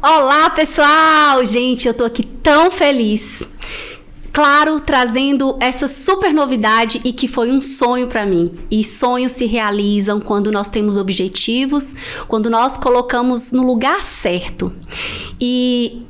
Olá, pessoal! Gente, eu tô aqui tão feliz. Claro, trazendo essa super novidade e que foi um sonho para mim. E sonhos se realizam quando nós temos objetivos, quando nós colocamos no lugar certo. E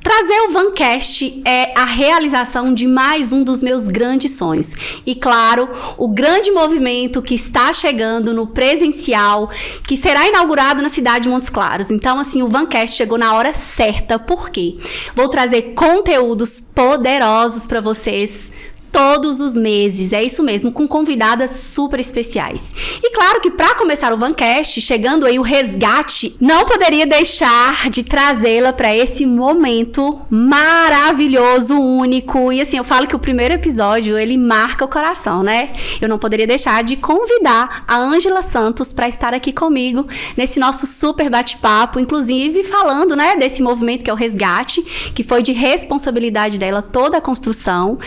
trazer o Vancast é a realização de mais um dos meus grandes sonhos. E claro, o grande movimento que está chegando no presencial, que será inaugurado na cidade de Montes Claros. Então, assim, o Vancast chegou na hora certa. Por quê? Vou trazer conteúdos poderosos para vocês todos os meses, é isso mesmo, com convidadas super especiais. E claro que para começar o Vancast, chegando aí o resgate, não poderia deixar de trazê-la para esse momento maravilhoso, único. E assim, eu falo que o primeiro episódio, ele marca o coração, né? Eu não poderia deixar de convidar a Ângela Santos para estar aqui comigo nesse nosso super bate-papo, inclusive falando, né, desse movimento que é o resgate, que foi de responsabilidade dela toda a construção.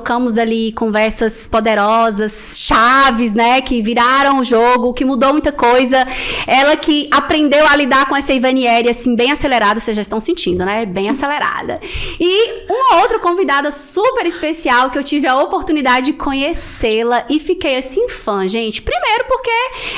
Trocamos ali conversas poderosas, chaves, né, que viraram o jogo, que mudou muita coisa. Ela que aprendeu a lidar com essa Ivanieri, assim, bem acelerada, vocês já estão sentindo, né, bem acelerada. E uma outra convidada super especial que eu tive a oportunidade de conhecê-la e fiquei, assim, fã, gente. Primeiro porque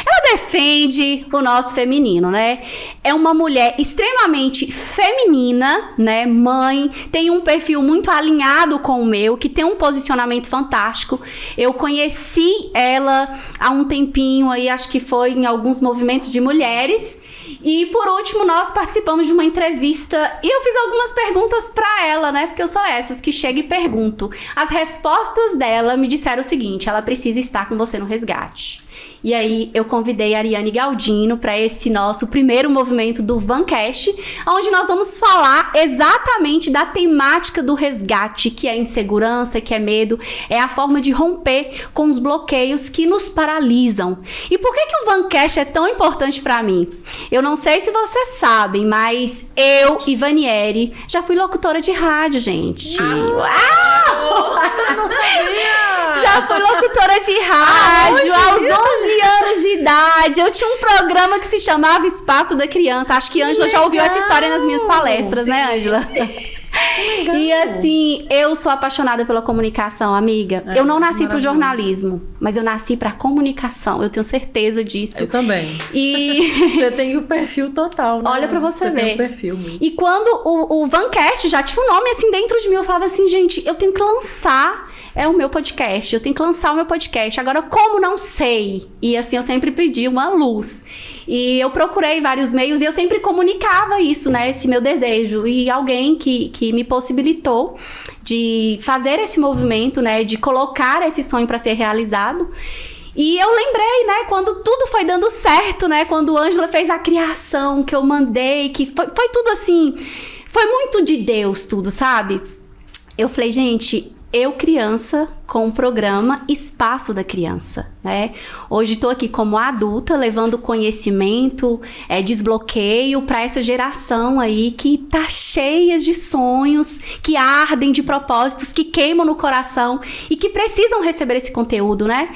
ela defende o nosso feminino, né? É uma mulher extremamente feminina, né, mãe, tem um perfil muito alinhado com o meu, que tem um posicionamento fantástico. Eu conheci ela há um tempinho aí, acho que foi em alguns movimentos de mulheres. E por último, nós participamos de uma entrevista e eu fiz algumas perguntas para ela, né? Porque eu sou essas que chego e pergunto. As respostas dela me disseram o seguinte: ela precisa estar com você no resgate. E aí eu convidei a Ariane Galdino para esse nosso primeiro movimento do Vancast, onde nós vamos falar exatamente da temática do resgate, que é insegurança, que é medo, é a forma de romper com os bloqueios que nos paralisam. E por que o Vancast é tão importante para mim? Eu não sei se vocês sabem, mas eu, Ivanieri, já fui locutora de rádio, gente. Uau! Eu não sabia! Já fui locutora de rádio aos 11 anos de idade. Eu tinha um programa que se chamava Espaço da Criança. Acho que Ângela já ouviu essa história nas minhas palestras, né, Ângela? E assim, eu sou apaixonada pela comunicação, amiga. Eu não nasci pro jornalismo, mas eu nasci pra comunicação. Eu tenho certeza disso. Eu também. E você tem o perfil total, né? Olha pra você ver. Tem o perfil mesmo. E quando o Vancast já tinha um nome assim dentro de mim, eu falava assim, gente, eu tenho que lançar o meu podcast. Eu tenho que lançar o meu podcast. Agora, como não sei? E assim, eu sempre pedi uma luz. E eu procurei vários meios e eu sempre comunicava isso, né? Esse meu desejo. E alguém que me possibilitou de fazer esse movimento, né? De colocar esse sonho para ser realizado. E eu lembrei, né? Quando tudo foi dando certo, né? Quando a Ângela fez a criação que eu mandei, que foi tudo assim... Foi muito de Deus tudo, sabe? Eu falei, gente... Eu, criança, com o programa Espaço da Criança, né? Hoje estou aqui como adulta, levando conhecimento, desbloqueio para essa geração aí que tá cheia de sonhos, que ardem de propósitos, que queimam no coração e que precisam receber esse conteúdo, né?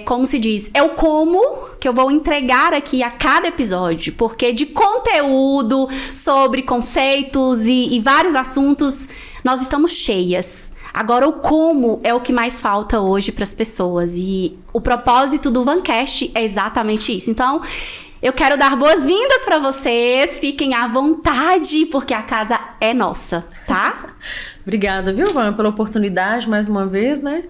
Como se diz, é o como que eu vou entregar aqui a cada episódio, porque de conteúdo sobre conceitos e vários assuntos, nós estamos cheias. Agora, o como é o que mais falta hoje para as pessoas. E o propósito do Vancast é exatamente isso. Então, eu quero dar boas-vindas para vocês. Fiquem à vontade, porque a casa é nossa, tá? Obrigada, viu, Van, pela oportunidade, mais uma vez, né?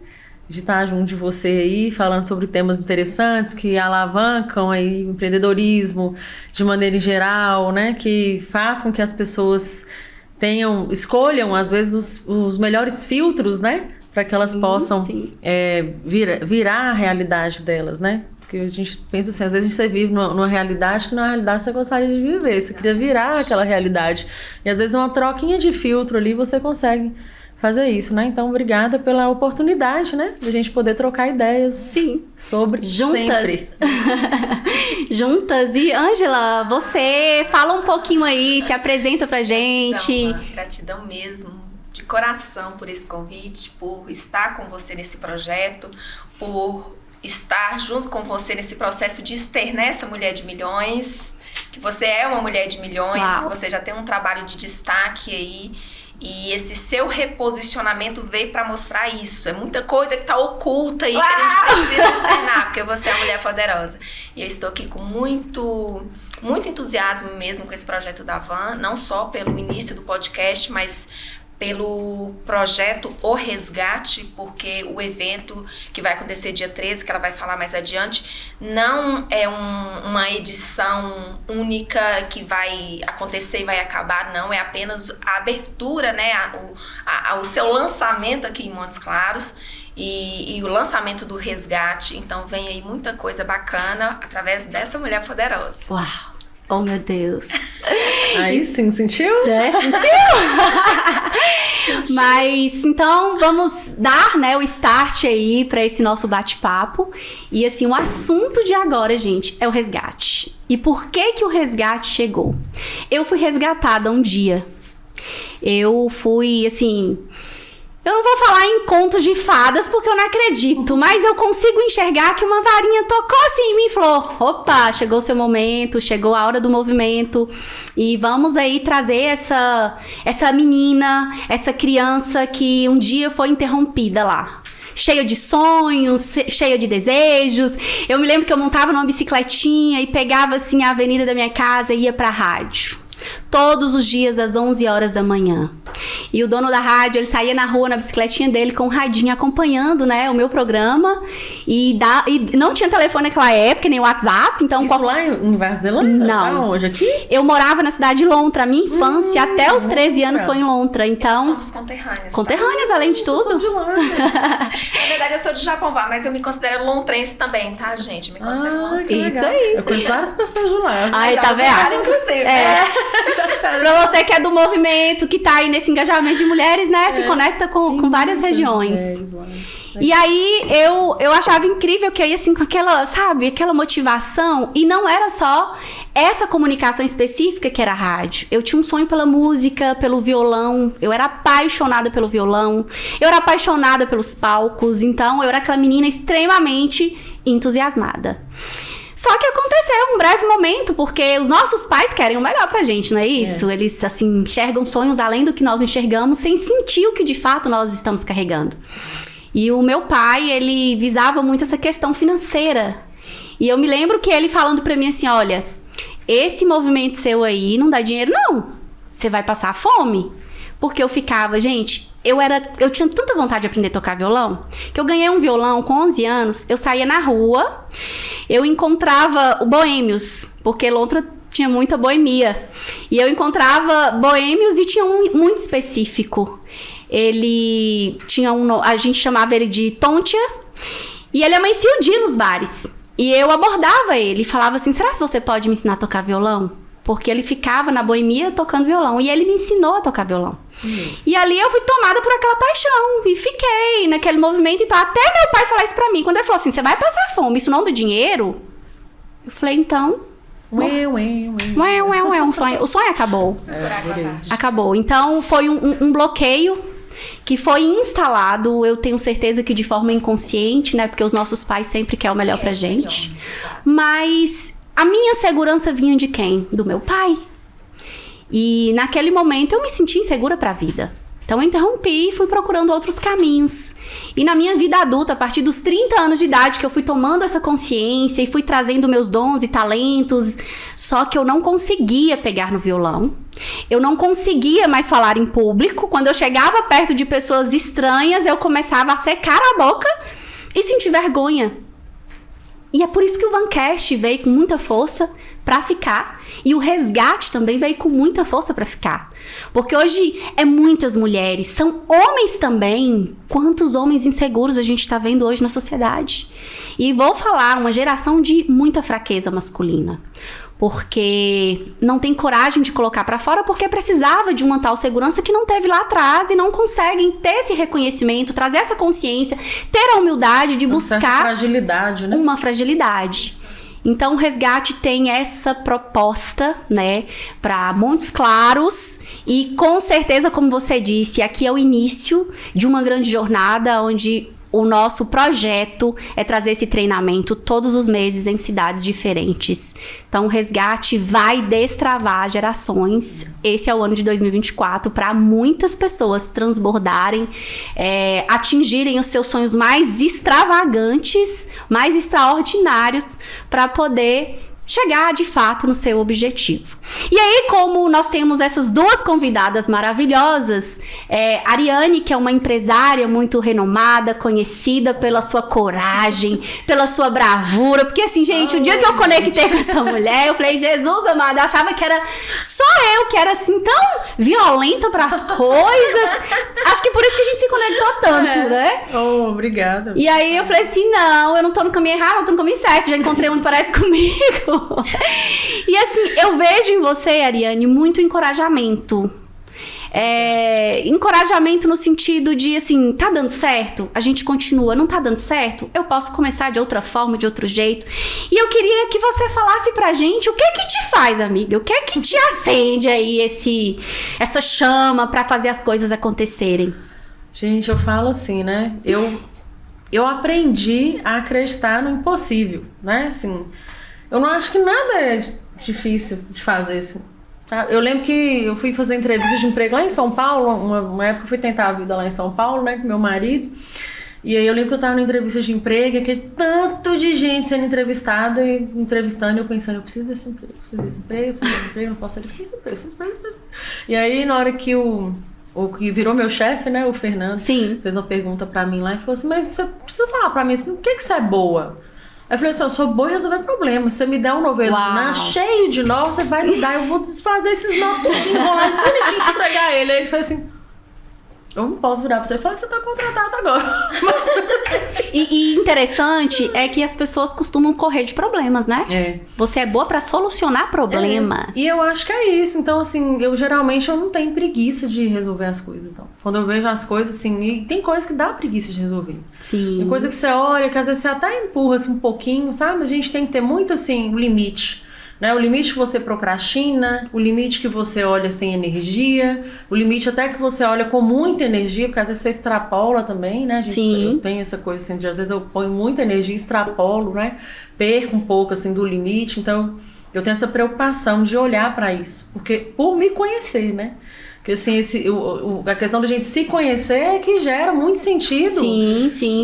De estar junto de você aí, falando sobre temas interessantes que alavancam aí o empreendedorismo de maneira geral, né? Que faz com que as pessoas... escolham, às vezes, os melhores filtros, né? Para que elas possam virar a realidade delas, né? Porque a gente pensa assim, às vezes você vive numa realidade que não é a realidade que você gostaria de viver. Você queria virar aquela realidade. E às vezes uma troquinha de filtro ali você consegue fazer isso, né? Então, obrigada pela oportunidade, né? De a gente poder trocar ideias sobre sempre. Juntas. E, Ângela, você fala um pouquinho aí, se apresenta pra gente. Gratidão mesmo, de coração, por esse convite, por estar com você nesse projeto, por estar junto com você nesse processo de externar essa mulher de milhões. que você é uma mulher de milhões, Uau. que você já tem um trabalho de destaque aí. E esse seu reposicionamento veio para mostrar isso. É muita coisa que tá oculta aí que a gente precisa externar, porque você é uma mulher poderosa. E eu estou aqui com muito entusiasmo mesmo com esse projeto da Van, não só pelo início do podcast, mas pelo projeto O Resgate, porque o evento que vai acontecer dia 13, que ela vai falar mais adiante, não é uma edição única que vai acontecer e vai acabar, não, é apenas a abertura, né, o seu lançamento aqui em Montes Claros e o lançamento do Resgate. Então vem aí muita coisa bacana através dessa mulher poderosa. Uau! Oh, meu Deus. Aí sim, sentiu? Sentiu? Mas, então, vamos dar, né, o start aí para esse nosso bate-papo. E, assim, o assunto de agora, gente, é o resgate. E por que que o resgate chegou? Eu fui resgatada um dia. Eu fui, assim... Eu não vou falar em contos de fadas porque eu não acredito, mas eu consigo enxergar que uma varinha tocou assim em mim e falou: opa, chegou o seu momento, chegou a hora do movimento e vamos aí trazer essa menina, essa criança que um dia foi interrompida lá. Cheia de sonhos, cheia de desejos. Eu me lembro que eu montava numa bicicletinha e pegava assim a avenida da minha casa e ia pra rádio. Todos os dias às 11 horas da manhã. E o dono da rádio, ele saía na rua na bicicletinha dele com um radinho acompanhando, né, o meu programa. E não tinha telefone naquela época, nem WhatsApp. Então, isso lá em Varzela? Não. Aonde? Aqui? Eu morava na cidade de Lontra. A minha infância, até os 13 anos, foi em Lontra. Então, somos conterrâneas. Conterrâneas, além de tudo. Eu sou de lá, Na verdade, eu sou de Japonvá, mas eu me considero lontrense também, tá, gente? Eu me considero lontrense. Isso aí. Eu conheço várias pessoas de lá. Ai, tá vendo? Inclusive. Pra você que é do movimento, que tá aí nesse engajamento de mulheres, né? Se conecta com várias regiões. E aí, eu achava incrível que eu ia assim com aquela, sabe, aquela motivação. E não era só essa comunicação específica que era a rádio. Eu tinha um sonho pela música, pelo violão. Eu era apaixonada pelo violão. Eu era apaixonada pelos palcos. Então, eu era aquela menina extremamente entusiasmada. Só que aconteceu um breve momento, porque os nossos pais querem o melhor pra gente, não é isso? É. Eles, assim, enxergam sonhos além do que nós enxergamos, sem sentir o que de fato nós estamos carregando. E o meu pai, ele visava muito essa questão financeira. E eu me lembro que ele falando pra mim assim, olha, esse movimento seu aí não dá dinheiro, não. Você vai passar fome. Porque eu ficava, gente, eu tinha tanta vontade de aprender a tocar violão, que eu ganhei um violão com 11 anos, eu saía na rua, eu encontrava o Boêmios, porque Lontra tinha muita boemia. E eu encontrava Boêmios e tinha um muito específico. Ele tinha a gente chamava ele de Tontia, e ele amanhecia o dia nos bares. E eu abordava ele e falava assim, será que você pode me ensinar a tocar violão? Porque ele ficava na boemia tocando violão. E ele me ensinou a tocar violão. E ali eu fui tomada por aquela paixão. E fiquei naquele movimento. Então, até meu pai falar isso pra mim. Quando ele falou assim, você vai passar fome, isso não dá dinheiro? Eu falei, então... um sonho. O sonho acabou. Acabou. Então, foi um bloqueio que foi instalado, eu tenho certeza que de forma inconsciente, né? Porque os nossos pais sempre querem o melhor pra gente. Mas... a minha segurança vinha de quem? Do meu pai. E naquele momento eu me senti insegura para a vida. Então eu interrompi e fui procurando outros caminhos. E na minha vida adulta, a partir dos 30 anos de idade, que eu fui tomando essa consciência e fui trazendo meus dons e talentos, só que eu não conseguia pegar no violão. Eu não conseguia mais falar em público. Quando eu chegava perto de pessoas estranhas, eu começava a secar a boca e sentir vergonha. E é por isso que o Vancast veio com muita força para ficar. E o resgate também veio com muita força para ficar. Porque hoje é muitas mulheres, são homens também. Quantos homens inseguros a gente está vendo hoje na sociedade. E vou falar, uma geração de muita fraqueza masculina. Porque não tem coragem de colocar para fora porque precisava de uma tal segurança que não teve lá atrás e não conseguem ter esse reconhecimento, trazer essa consciência, ter a humildade de buscar fragilidade, né? Uma fragilidade. Então o resgate tem essa proposta, né, para Montes Claros e com certeza, como você disse, aqui é o início de uma grande jornada onde o nosso projeto é trazer esse treinamento todos os meses em cidades diferentes. Então, o Resgate vai destravar gerações. Esse é o ano de 2024 para muitas pessoas transbordarem, atingirem os seus sonhos mais extravagantes, mais extraordinários, para poder chegar de fato no seu objetivo. E aí, como nós temos essas duas convidadas maravilhosas, Ariane, que é uma empresária muito renomada, conhecida pela sua coragem, pela sua bravura, porque assim, gente, o dia que eu conectei com essa mulher, eu falei, Jesus amado, eu achava que era só eu que era assim, tão violenta pras coisas. Acho que por isso que a gente se conectou tanto, né? Oh, obrigada. E aí eu falei assim, não, eu não tô no caminho errado, eu tô no caminho certo, já encontrei um que parece comigo. E assim, eu vejo em você, Ariane, muito encorajamento. Encorajamento no sentido de assim, tá dando certo? A gente continua. Não tá dando certo? Eu posso começar de outra forma, de outro jeito. E eu queria que você falasse pra gente o que te faz, amiga? O que te acende aí essa chama pra fazer as coisas acontecerem? Gente, eu falo assim, né? Eu aprendi a acreditar no impossível, né? Assim, eu não acho que nada é difícil de fazer, assim. Tá? Eu lembro que eu fui fazer entrevista de emprego lá em São Paulo, uma época eu fui tentar a vida lá em São Paulo, né, com meu marido. E aí eu lembro que eu tava na entrevista de emprego, aquele tanto de gente sendo entrevistada e entrevistando, e eu pensando, eu preciso desse emprego, não posso sair desse emprego. E aí, na hora que o que virou meu chefe, né, o Fernando, Sim. fez uma pergunta pra mim lá e falou assim, mas você precisa falar pra mim assim, o que você é boa? Aí eu falei assim, eu sou boa em resolver problemas. Se você me der um novelo de nó cheio de nó, você vai me dar, eu vou desfazer esses nó tudinho, enrolar bonitinho e entregar ele. Aí ele falou assim, eu não posso virar pra você e falar que você tá contratado agora. E interessante é que as pessoas costumam correr de problemas, né? Você é boa pra solucionar problemas. E eu acho que é isso. Então, assim, eu não tenho preguiça de resolver as coisas, não. Quando eu vejo as coisas, assim, e tem coisa que dá preguiça de resolver. Sim. Tem coisa que você olha, que às vezes você até empurra, assim, um pouquinho, sabe? Mas a gente tem que ter muito, assim, o limite. Né? O limite que você procrastina, o limite que você olha sem energia, o limite até que você olha com muita energia, porque às vezes você extrapola também, né? Eu tenho essa coisa assim, de às vezes eu ponho muita energia, extrapolo, né? Perco um pouco assim do limite, então eu tenho essa preocupação de olhar para isso, porque por me conhecer, né? Porque assim, a questão da gente se conhecer é que gera muito sentido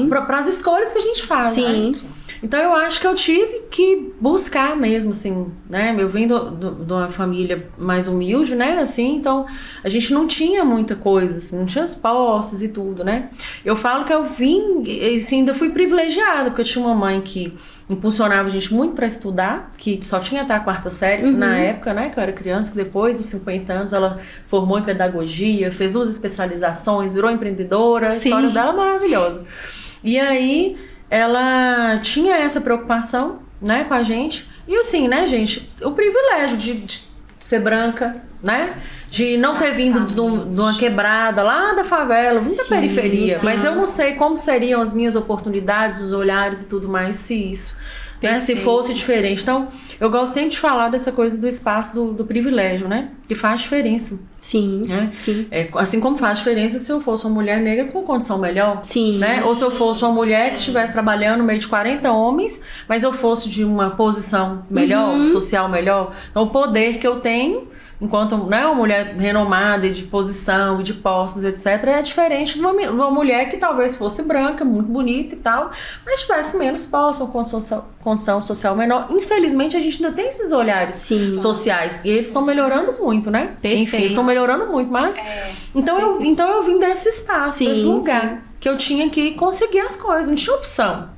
para as escolhas que a gente faz, sim. né? Então eu acho que eu tive que buscar mesmo, assim, né? Eu venho de uma família mais humilde, né? Assim, então a gente não tinha muita coisa, assim, não tinha as posses e tudo, né? Eu falo que eu vim, assim, ainda fui privilegiada, porque eu tinha uma mãe que impulsionava a gente muito para estudar, que só tinha até a 4ª série na época, né? Que eu era criança, que depois dos 50 anos ela formou em pedagogia, fez 2 especializações, virou empreendedora, a história dela é maravilhosa. E aí ela tinha essa preocupação, né, com a gente. E assim, né, gente, o privilégio de ser branca, né? De não ter vindo de uma quebrada lá da favela, muita periferia. Mas eu não sei como seriam as minhas oportunidades, os olhares e tudo mais se isso, né, se fosse diferente. Então, eu gosto sempre de falar dessa coisa do espaço do privilégio, né? Que faz diferença. Sim, né? sim. Assim como faz diferença se eu fosse uma mulher negra com condição melhor. Sim. Né? Ou se eu fosse uma mulher que estivesse trabalhando no meio de 40 homens, mas eu fosse de uma posição melhor, social melhor. Então, o poder que eu tenho, enquanto, né, uma mulher renomada e de posição e de posses, etc., é diferente de uma mulher que talvez fosse branca, muito bonita e tal, mas tivesse menos posse, uma condição social menor. Infelizmente, a gente ainda tem esses olhares sociais. E eles estão melhorando muito, né? Perfeito. Enfim, eles estão melhorando muito, mas... Então eu vim desse espaço, desse lugar, que eu tinha que conseguir as coisas, não tinha opção.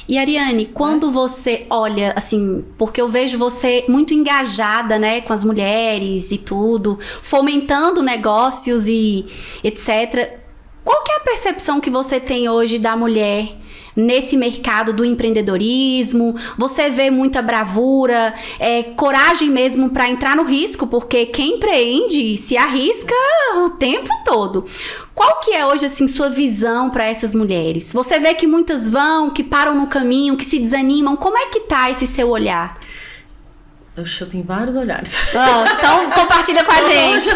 E Ariane, quando você olha, assim, porque eu vejo você muito engajada, né, com as mulheres e tudo, fomentando negócios e etc. Qual que é a percepção que você tem hoje da mulher nesse mercado do empreendedorismo? Você vê muita bravura, coragem mesmo para entrar no risco, porque quem empreende se arrisca o tempo todo. Qual que é hoje, assim, sua visão para essas mulheres? Você vê que muitas vão, que param no caminho, que se desanimam. Como é que tá esse seu olhar? Eu tenho vários olhares. Então compartilha com a gente.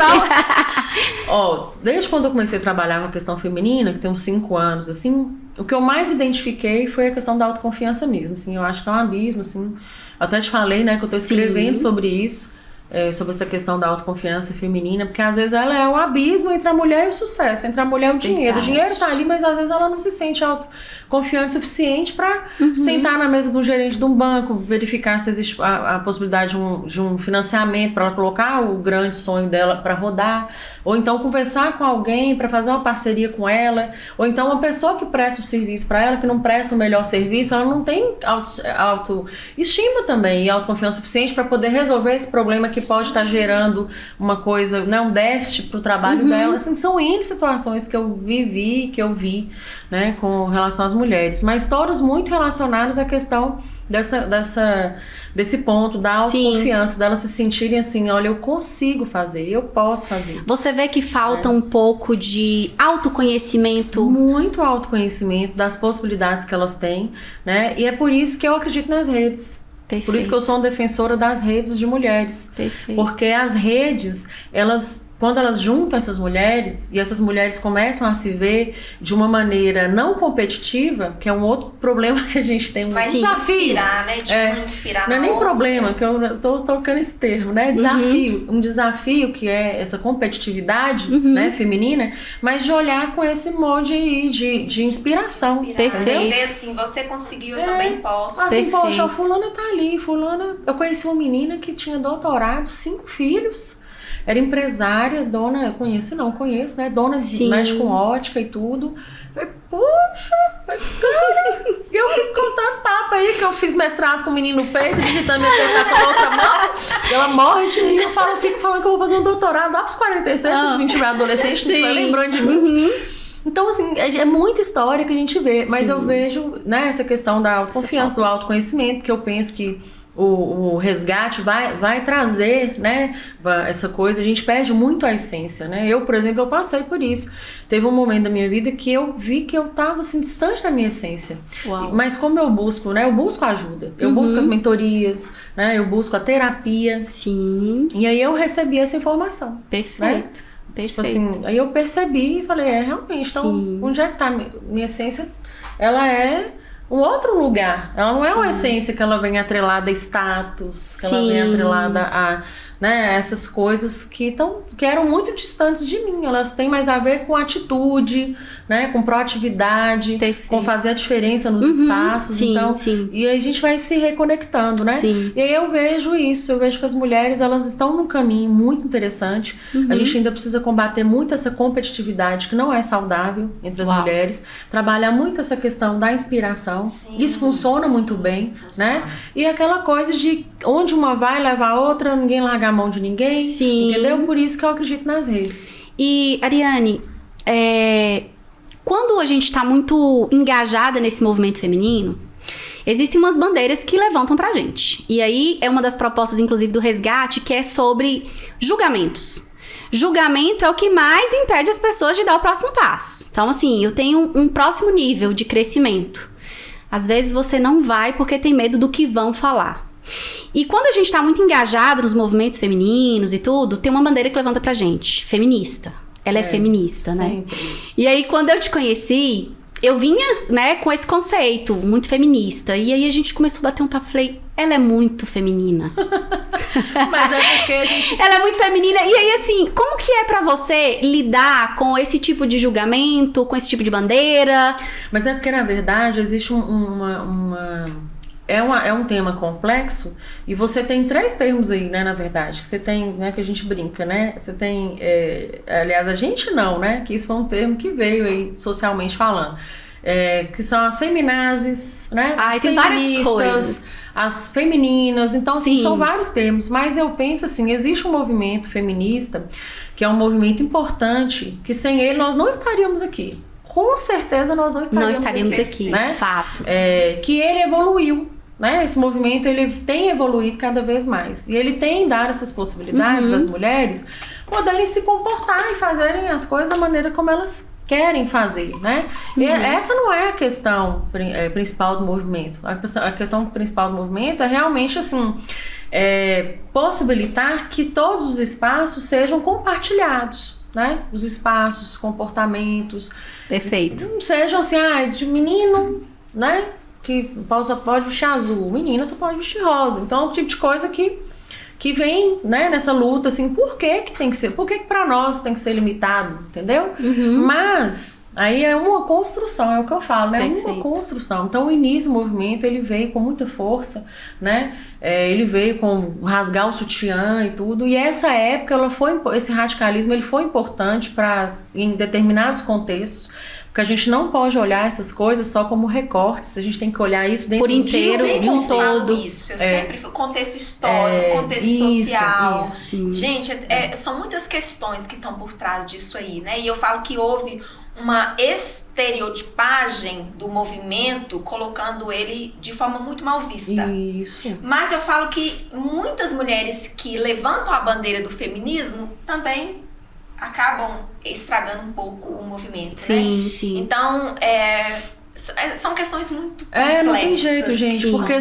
Desde quando eu comecei a trabalhar com a questão feminina, que tem uns 5 anos, assim, o que eu mais identifiquei foi a questão da autoconfiança mesmo, assim, eu acho que é um abismo, assim, eu até te falei, né, que eu tô escrevendo sobre isso, sobre essa questão da autoconfiança feminina, porque às vezes ela é o abismo entre a mulher e o sucesso, entre a mulher e o dinheiro. Verdade. O dinheiro tá ali, mas às vezes ela não se sente autoconfiante o suficiente para sentar na mesa do gerente de um banco, verificar se existe a possibilidade de um financiamento para ela colocar o grande sonho dela para rodar, ou então conversar com alguém para fazer uma parceria com ela, ou então uma pessoa que presta um serviço para ela, que não presta o melhor serviço, ela não tem autoestima também e autoconfiança suficiente para poder resolver esse problema que pode estar gerando uma coisa, né, um déficit para o trabalho dela. Assim, são N situações que eu vivi, que eu vi, né, com relação às mulheres, mas todas muito relacionadas à questão desse ponto da autoconfiança, delas se sentirem assim, olha, eu consigo fazer, eu posso fazer. Você vê que falta um pouco de autoconhecimento? Muito autoconhecimento das possibilidades que elas têm, né? E é por isso que eu acredito nas redes. Perfeito. Por isso que eu sou uma defensora das redes de mulheres. Perfeito. Porque as redes, quando elas juntam essas mulheres e essas mulheres começam a se ver de uma maneira não competitiva, que é um outro problema que a gente tem, um desafio. Inspirar, né? De inspirar. Não é nem problema, que eu tô tocando esse termo, né? Desafio. Um desafio que é essa competitividade, né, feminina, mas de olhar com esse molde aí de inspiração. Perfeito. Ver assim, você conseguiu, eu também posso. Assim, poxa, a fulana tá ali, eu conheci uma menina que tinha doutorado, 5 filhos. Era empresária, dona, conheço, né? Dona mexe com ótica e tudo. Falei, puxa, e eu fico contando papo aí, que eu fiz mestrado com o menino no peito, digitando minha dissertação na outra mão. Ela morde e eu fico falando que eu vou fazer um doutorado lá pros 46, se a gente tiver adolescente, a gente vai lembrando de mim. Então, assim, é muita história que a gente vê, mas eu vejo, né, essa questão da autoconfiança, do autoconhecimento, que eu penso que o resgate vai trazer, né, essa coisa. A gente perde muito a essência, né? Eu, por exemplo, eu passei por isso. Teve um momento da minha vida que eu vi que eu estava assim, distante da minha essência. Uau. Mas como eu busco, né? Eu busco ajuda. Eu busco as mentorias, né? Eu busco a terapia. Sim. E aí eu recebi essa informação. Perfeito. Né? Perfeito. Tipo assim, aí eu percebi e falei, realmente, então, onde é que tá minha essência? Ela é um outro lugar. Ela não é uma essência que ela vem atrelada a status, que ela vem atrelada a, né, essas coisas que eram muito distantes de mim. Elas têm mais a ver com atitude, né, com proatividade, Perfeito. Com fazer a diferença nos espaços. Sim, então, sim. E aí a gente vai se reconectando, né? Sim. E aí eu vejo isso, eu vejo que as mulheres, elas estão num caminho muito interessante. A gente ainda precisa combater muito essa competitividade que não é saudável entre as mulheres, trabalhar muito essa questão da inspiração. Sim, isso funciona muito bem, né? E aquela coisa de onde uma vai, leva a outra, ninguém larga a mão de ninguém. Sim. Entendeu? Por isso que eu acredito nas redes. E, Ariane, quando a gente está muito engajada nesse movimento feminino, existem umas bandeiras que levantam pra gente. E aí é uma das propostas, inclusive, do resgate, que é sobre julgamentos. Julgamento é o que mais impede as pessoas de dar o próximo passo. Então, assim, eu tenho um próximo nível de crescimento. Às vezes você não vai porque tem medo do que vão falar. E quando a gente está muito engajado nos movimentos femininos e tudo, tem uma bandeira que levanta pra gente, feminista. Ela é feminista, sempre, né? E aí, quando eu te conheci, eu vinha, né, com esse conceito muito feminista. E aí a gente começou a bater um papo, falei, ela é muito feminina. Mas é porque a gente... Ela é muito feminina. E aí, assim, como que é pra você lidar com esse tipo de julgamento, com esse tipo de bandeira? Mas é porque, na verdade, existe É um tema complexo e você tem 3 termos aí, né, na verdade. Você tem, né, que a gente brinca, né? Você tem, aliás, a gente não, né? Que isso foi um termo que veio aí socialmente falando. Que são as feminazes, né? As tem várias coisas. As femininas, então assim, Sim. são vários termos. Mas eu penso assim, existe um movimento feminista que é um movimento importante, que sem ele nós não estaríamos aqui. Com certeza nós não estaríamos aqui, né? Fato. Que ele evoluiu. Né? Esse movimento ele tem evoluído cada vez mais e ele tem dado essas possibilidades das mulheres poderem se comportar e fazerem as coisas da maneira como elas querem fazer, né? E essa não é a questão principal do movimento. A questão principal do movimento é realmente assim, possibilitar que todos os espaços sejam compartilhados, né? Os espaços, os comportamentos. Perfeito. Não sejam assim, de menino, né? Que só pode vestir azul, menina só pode vestir rosa. Então, é o tipo de coisa que vem, né, nessa luta, assim, por que tem que ser? Por que pra nós tem que ser limitado, entendeu? Mas aí é uma construção, é o que eu falo, né? Perfeito. Uma construção. Então, o início do movimento, ele veio com muita força, né? Ele veio com rasgar o sutiã e tudo. E essa época, esse radicalismo, ele foi importante em determinados contextos. Porque a gente não pode olhar essas coisas só como recortes, a gente tem que olhar isso dentro por inteiro, de um todo. Isso, eu sempre fui contexto histórico, contexto social. Isso. Gente, são muitas questões que estão por trás disso aí, né? E eu falo que houve uma estereotipagem do movimento, colocando ele de forma muito mal vista. Isso. Mas eu falo que muitas mulheres que levantam a bandeira do feminismo também acabam estragando um pouco o movimento, Sim, né? sim. Então, são questões muito complexas. Não tem jeito, gente, sim, porque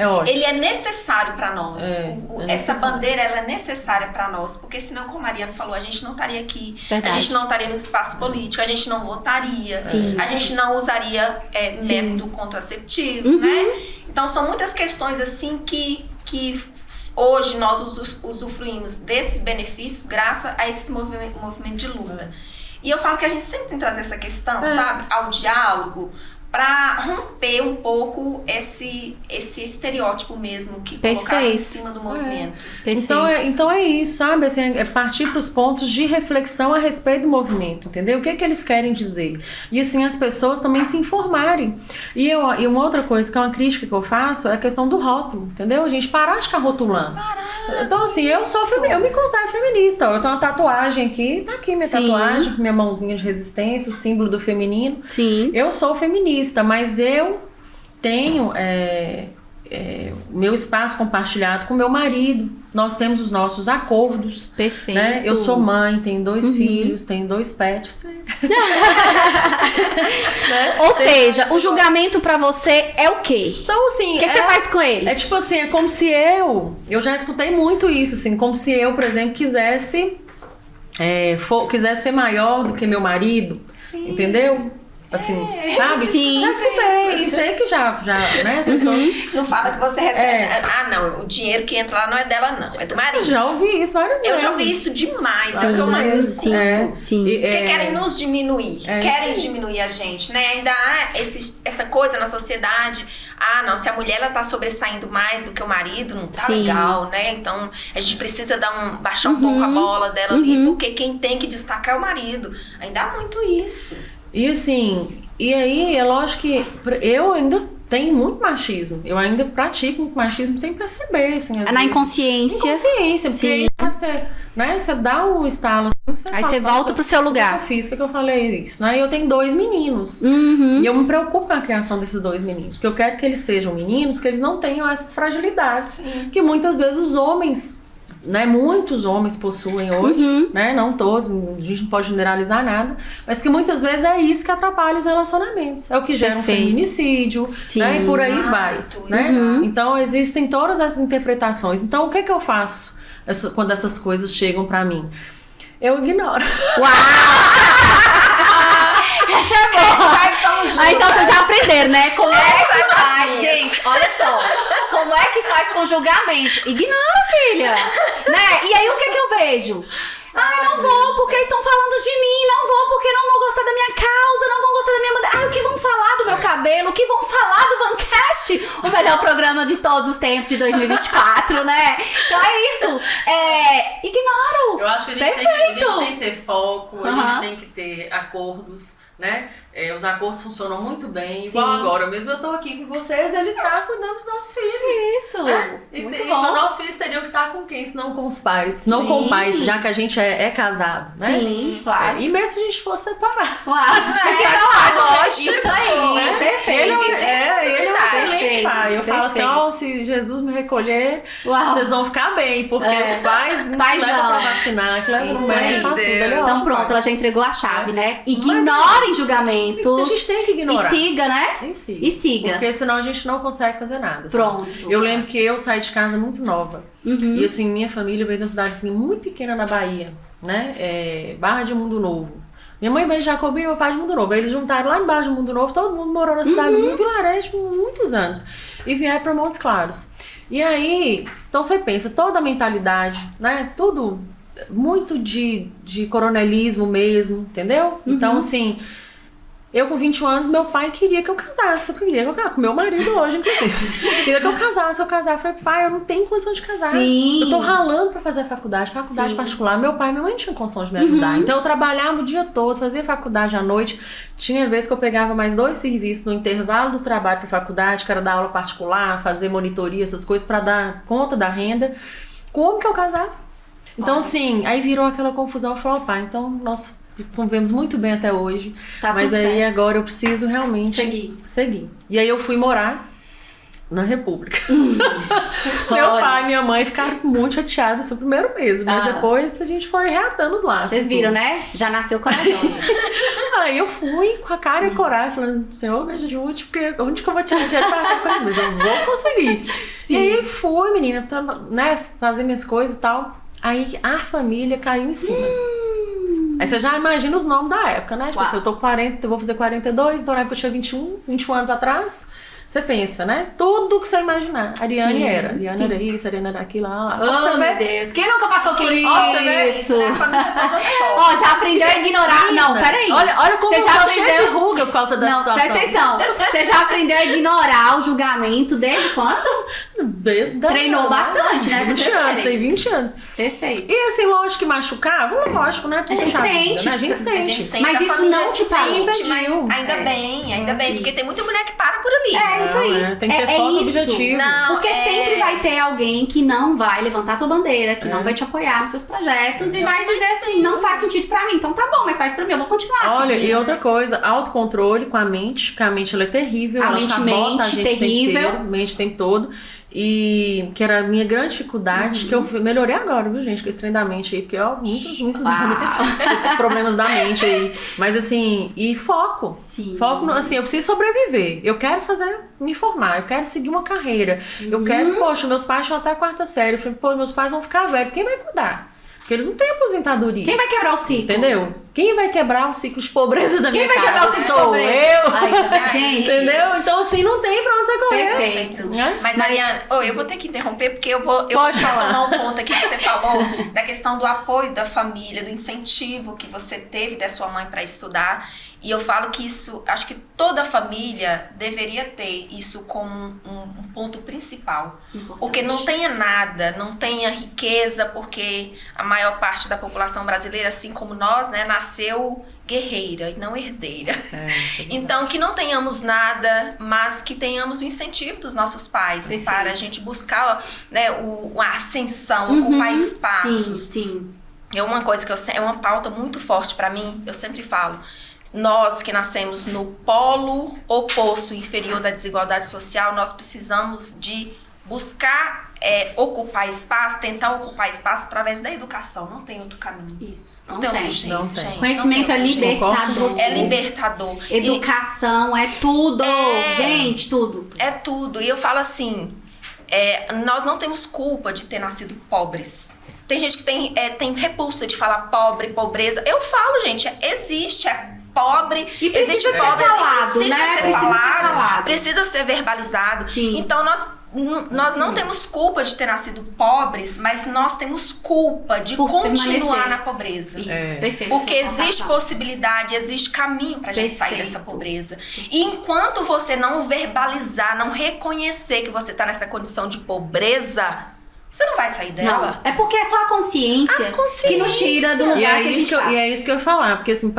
ótimo. Ele é necessário para nós. Essa necessário. bandeira, ela é necessária para nós, porque senão, como a Mariana falou, a gente não estaria aqui, Verdade. a gente não estaria no espaço político, a gente não votaria, Sim. a gente não usaria método contraceptivo, né? Então, são muitas questões assim que hoje nós usufruímos desses benefícios graças a esse movimento de luta. E eu falo que a gente sempre tem que trazer essa questão, sabe? Ao diálogo, para romper um pouco esse estereótipo mesmo que colocava em cima do movimento. Então é isso, sabe? Assim, é partir para os pontos de reflexão a respeito do movimento, entendeu? O que eles querem dizer? E assim, as pessoas também se informarem. E uma outra coisa que é uma crítica que eu faço é a questão do rótulo, entendeu? A gente parar de ficar rotulando. Então assim, eu me considero feminista. Eu tenho uma tatuagem aqui, tá aqui minha tatuagem, minha mãozinha de resistência, o símbolo do feminino. Sim. Eu sou feminista, mas eu tenho meu espaço compartilhado com meu marido. Nós temos os nossos acordos. Perfeito. Né? Eu sou mãe, tenho 2 filhos, tenho 2 pets. Né? Ou seja, o julgamento pra você é o quê? Então, assim... O que você faz com ele? É tipo assim, é como se eu já escutei muito isso, assim, como se eu, por exemplo, quisesse ser maior do que meu marido. Sim. Entendeu? Assim, sabe? Sim. Já escutei. E sei que já, né? As pessoas... Não fala que você recebe. Não, o dinheiro que entra lá não é dela, não. É do marido. Eu já ouvi isso várias vezes. Eu já ouvi isso demais. Sim, É o que eu mais escuto. Sim. Porque querem nos diminuir. Querem diminuir a gente, né? Ainda há essa coisa na sociedade. Não, se a mulher ela tá sobressaindo mais do que o marido, não tá legal, né? Então, a gente precisa baixar um pouco a bola dela ali, porque quem tem que destacar é o marido. Ainda há muito isso. E assim, e aí é lógico que eu ainda tenho muito machismo. Eu ainda pratico machismo sem perceber, assim. Na inconsciência. Inconsciência, porque você dá o estalo assim, aí você volta pro seu lugar. Eu fiz, que eu falei isso, né? E eu tenho 2 meninos. E eu me preocupo com a criação desses 2 meninos. Porque eu quero que eles sejam meninos, que eles não tenham essas fragilidades. Que muitas vezes os homens... Né, muitos homens possuem hoje, né, não todos, a gente não pode generalizar nada, mas que muitas vezes é isso que atrapalha os relacionamentos, é o que gera um feminicídio, né, e por aí vai, né? Então existem todas essas interpretações. Então o que eu faço quando essas coisas chegam pra mim? Eu ignoro. Essa é boa. Então vocês já aprenderam, né? Como é que faz, gente? Olha só. Como é que faz com julgamento? Ignora, filha. Né? E aí o que eu vejo? Não vou porque estão falando de mim. Não vou porque não vão gostar da minha causa. Não vão gostar da minha bandeira. O que vão falar do meu cabelo? O que vão falar do Vancast? O melhor programa de todos os tempos de 2024, né? Então é isso. Ignoro. Eu acho que a gente tem que ter foco, a gente tem que ter acordos, né? Os acordos funcionam muito bem. Igual agora mesmo eu tô aqui com vocês, ele tá cuidando dos nossos filhos. Isso. Né? E os nossos filhos teriam que estar com quem? Se não com os pais. Não com pais, já que a gente é casado, né? Sim, claro. E mesmo se a gente fosse separado. Lógico. Isso aí, né? Perfeito. Ele é um excelente pai. Eu falo assim, se Jesus me recolher, vocês vão ficar bem, porque pais leva pra vacinar, que leva no médico, faz tudo. Então pronto, ela já entregou a chave, né? Ignora Ignore julgamentos. A gente tem que ignorar. E siga, né? E siga. Porque senão a gente não consegue fazer nada. Assim. Pronto. Eu lembro que eu saí de casa muito nova. E assim, minha família veio de uma cidade assim, muito pequena na Bahia, né? Barra de Mundo Novo. Minha mãe veio de Jacobina e meu pai de Mundo Novo. Eles juntaram lá embaixo de Mundo Novo, todo mundo morou na cidadezinha, vilarejo, por muitos anos. E vieram para Montes Claros. E aí, então você pensa, toda a mentalidade, né? Tudo muito de coronelismo mesmo, entendeu? Então, assim, eu com 21 anos, meu pai queria que eu casasse. Eu queria que eu casasse, com meu marido hoje, inclusive. Queria que eu casasse. Eu casar, eu falei, pai, eu não tenho condição de casar. Sim. Eu tô ralando pra fazer faculdade particular. Meu pai e minha mãe não tinham condição de me ajudar. Então eu trabalhava o dia todo, fazia faculdade à noite. Tinha vezes que eu pegava mais 2 serviços no intervalo do trabalho pra faculdade, que era dar aula particular, fazer monitoria, essas coisas, pra dar conta da renda. Como que eu casava? Então, assim, aí virou aquela confusão. Eu falei, pai, então nós convivemos muito bem até hoje, Tá mas tudo aí certo. agora eu preciso realmente seguir. E aí eu fui morar na República. Meu pai e minha mãe ficaram muito chateados no primeiro mês, mas depois a gente foi reatando os laços. Vocês viram, né? Já nasceu corajosa. Aí eu fui com a cara e coragem, falando, Senhor, me ajude, porque onde que eu vou tirar dinheiro para cá? Mas eu vou conseguir. Sim. E aí fui, menina, né, fazer minhas coisas e tal. Aí a família caiu em cima. Aí você já imagina os nomes da época, né? Tipo assim, eu tô com 40, eu vou fazer 42, então na época eu tinha 21 anos atrás. Você pensa, né? Tudo que você imaginar. A Ariane era. A Ariane era isso, a Ariane era aquilo, lá. Oh, meu Deus. Quem nunca passou por isso? A família toda só. Ó, já aprendeu a ignorar. Não, peraí. Olha como Você eu já tô cheia de aprendeu? ruga por causa da Não, situação. presta atenção. Você já aprendeu a ignorar o julgamento desde quando? Desde Treinou bastante, né? 20 Vocês anos, querem. tem 20 anos. Perfeito. E assim, lógico que machucava, lógico, né? A gente Poxa vida, sente. né? A gente sente. Mas a isso família não te parou. sente, mas ainda bem, porque Isso. tem muita mulher que para por ali. É isso aí. Não, tem que ter foco isso. objetivo. Não, Porque sempre vai ter alguém que não vai levantar a tua bandeira, que não vai te apoiar nos seus projetos e vai dizer assim, não faz sentido pra mim. Então tá bom, mas faz pra mim, eu vou continuar. Olha, seguindo. e outra coisa, autocontrole com a mente, porque a mente ela é terrível, A ela mente sabota a mente, gente terrível. o tempo inteiro, mente o tempo todo. E que era a minha grande dificuldade, que eu melhorei agora, viu, gente? Com esse trem da mente aí, porque, ó, muitos anos esses problemas da mente aí. Mas assim, e foco. Sim. Foco, assim, eu preciso sobreviver. Eu quero me formar, eu quero seguir uma carreira. Eu quero, poxa, meus pais estão até a 4ª série. Eu falei, pô, meus pais vão ficar velhos, quem vai cuidar? Porque eles não têm aposentadoria. Quem vai quebrar o ciclo? Entendeu? Quem vai quebrar o ciclo de pobreza da minha Quem vai casa? quebrar o ciclo de Sou pobreza? eu. Ai, tá vendo? Gente. Entendeu? Então, assim, não tem pra onde você correr. Perfeito. Né? Mas, Ariane, eu vou ter que interromper porque eu vou Pode falar. tomar um ponto aqui que você falou da questão do apoio da família, do incentivo que você teve da sua mãe para estudar. E eu falo que isso, acho que toda família deveria ter isso como um ponto principal. Importante. Porque não tenha nada, não tenha riqueza, porque a maior parte da população brasileira, assim como nós, né, nasceu guerreira e não herdeira. Então, que não tenhamos nada, mas que tenhamos o incentivo dos nossos pais. Perfeito. Para a gente buscar, né, a ascensão, ocupar espaços. Sim. É uma coisa que é uma pauta muito forte para mim, eu sempre falo. Nós que nascemos no polo oposto, inferior da desigualdade social, nós precisamos de buscar ocupar espaço, tentar ocupar espaço através da educação. Não tem outro caminho. Isso. Não tem outro jeito, Não tem. gente. Conhecimento não é tem outro jeito. libertador. É libertador. Educação é tudo. Gente, tudo. É tudo. E eu falo assim, nós não temos culpa de ter nascido pobres. Tem gente que tem repulsa de falar pobre, pobreza. Eu falo, gente, existe, pobre, E precisa existe ser pobre, falado, precisa né? ser Precisa ser falado, falado. precisa ser verbalizado. Sim. Então nós não temos culpa de ter nascido pobres, mas nós temos culpa de Por continuar permanecer. na pobreza. Isso, perfeito. Porque Sua existe colocação. possibilidade, existe caminho pra gente sair Perfeito. dessa pobreza. E enquanto você não verbalizar, não reconhecer que você tá nessa condição de pobreza, você não vai sair dela. Não, é porque é só a consciência, A consciência. que nos tira do lugar E é, que a isso gente tá. e é isso que eu ia falar, porque assim,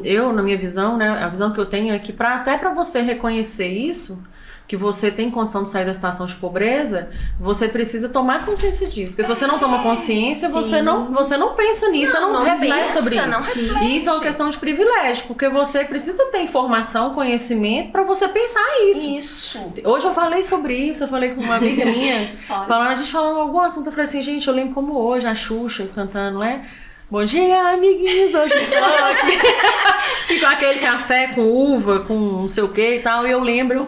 eu, na minha visão, né, a visão que eu tenho é que até pra você reconhecer isso, que você tem condição de sair da situação de pobreza, você precisa tomar consciência disso. Porque se você não toma consciência, sim. você não pensa nisso, você não reflete pensa, sobre isso. não reflete. E isso é uma questão de privilégio, porque você precisa ter informação, conhecimento pra você pensar isso. Isso. Hoje eu falei sobre isso, eu falei com uma amiga minha, Olha. a gente falando algum assunto, eu falei assim, gente, eu lembro como hoje a Xuxa cantando, né? Bom dia, amiguinhos, hoje estou aqui. E com aquele café com uva, com não sei o que e tal. E eu lembro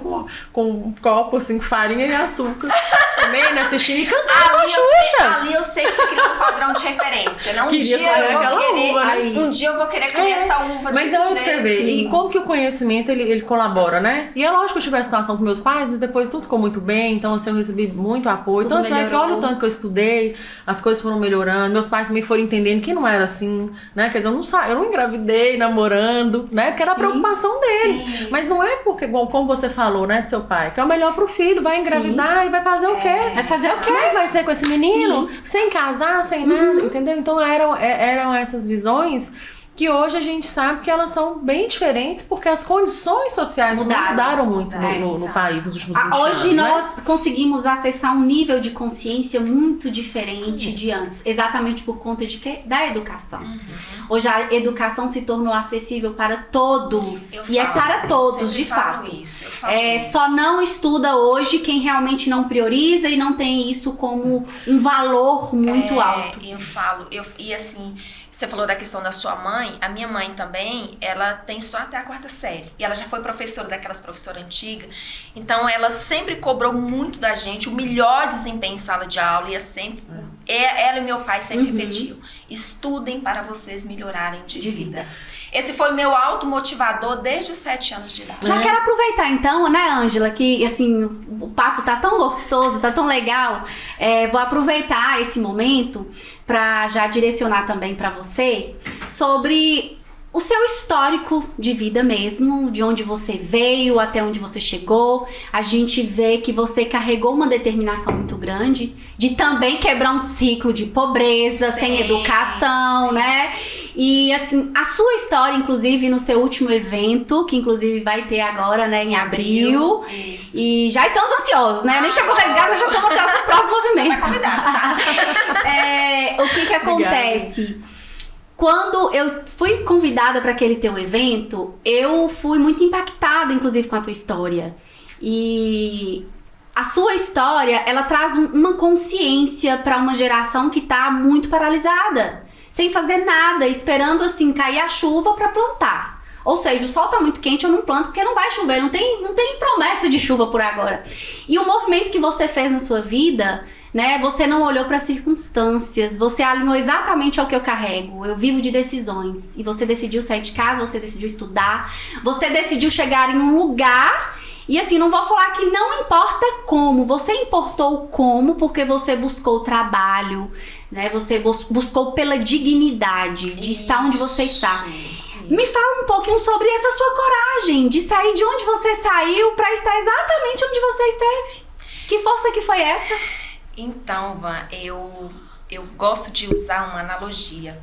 com um copo assim, com farinha e açúcar. Também, né? Assistindo e cantando com a Xuxa. Ali eu sei que você criou um padrão de referência. Não, um dia eu vou querer comer essa uva. Mas é o que você vê. E como que o conhecimento, ele colabora, né? E é lógico que eu tive a situação com meus pais, mas depois tudo ficou muito bem. Então, assim, eu recebi muito apoio. Tanto é que olha o tanto que eu estudei, as coisas foram melhorando. Meus pais também foram entendendo que não era assim, né? Quer dizer, eu não engravidei namorando, né? Porque era a preocupação deles. Sim. Mas não é porque, como você falou, né, do seu pai, que é o melhor pro filho, vai engravidar e vai fazer o quê? Vai fazer o quê? Vai ser com esse menino? Sim. Sem casar, sem nada, entendeu? Então eram essas visões que hoje a gente sabe que elas são bem diferentes porque as condições sociais mudaram muito no país nos últimos 20 anos. Hoje nós conseguimos acessar um nível de consciência muito diferente de antes, exatamente por conta de quê? Da educação. Hoje a educação se tornou acessível para todos, é para todos, de fato. Só não estuda hoje quem realmente não prioriza e não tem isso como um valor muito alto. E assim, você falou da questão da sua mãe, a minha mãe também, ela tem só até a 4ª série. E ela já foi professora daquelas professoras antigas. Então ela sempre cobrou muito da gente o melhor desempenho em sala de aula. E ela e meu pai sempre repetiam: estudem para vocês melhorarem de vida. Esse foi meu automotivador desde os 7 anos de idade. Já quero aproveitar então, né, Ângela, que assim, o papo tá tão gostoso, tá tão legal. Vou aproveitar esse momento para já direcionar também para você sobre o seu histórico de vida mesmo, de onde você veio até onde você chegou. A gente vê que você carregou uma determinação muito grande de também quebrar um ciclo de pobreza, sem educação, né? E assim, a sua história, inclusive, no seu último evento, que inclusive vai ter agora, né, em abril. Isso. E já estamos ansiosos, né? Nem chegou a resgatar, mas já estamos ansiosos pro próximo movimento. Já tá convidado, tá? O que acontece? Quando eu fui convidada para aquele teu evento, eu fui muito impactada, inclusive, com a tua história. E a sua história, ela traz uma consciência para uma geração que tá muito paralisada, sem fazer nada, esperando assim cair a chuva para plantar. Ou seja, o sol tá muito quente, eu não planto porque não vai chover, não tem promessa de chuva por agora. E o movimento que você fez na sua vida, né, você não olhou para as circunstâncias, você alinhou exatamente ao que eu carrego. Eu vivo de decisões. E você decidiu sair de casa, você decidiu estudar, você decidiu chegar em um lugar. E assim, não vou falar que não importa como, você importou o como porque você buscou trabalho, né? Você buscou pela dignidade de estar onde você está. Me fala um pouquinho sobre essa sua coragem de sair de onde você saiu para estar exatamente onde você esteve. Que força que foi essa? Então, Van, eu gosto de usar uma analogia.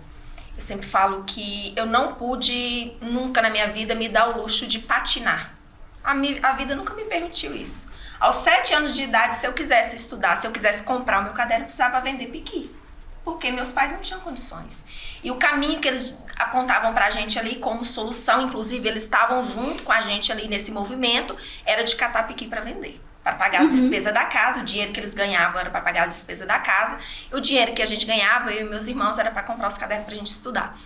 Eu sempre falo que eu não pude nunca na minha vida me dar o luxo de patinar. A vida nunca me permitiu isso. Aos 7 anos de idade, se eu quisesse estudar, se eu quisesse comprar o meu caderno, eu precisava vender piqui. Porque meus pais não tinham condições. E o caminho que eles apontavam pra gente ali como solução, inclusive eles estavam junto com a gente ali nesse movimento, era de catar piqui para vender. Para pagar as despesas da casa, o dinheiro que eles ganhavam era para pagar as despesas da casa, e o dinheiro que a gente ganhava, eu e meus irmãos, era para comprar os cadernos pra gente estudar.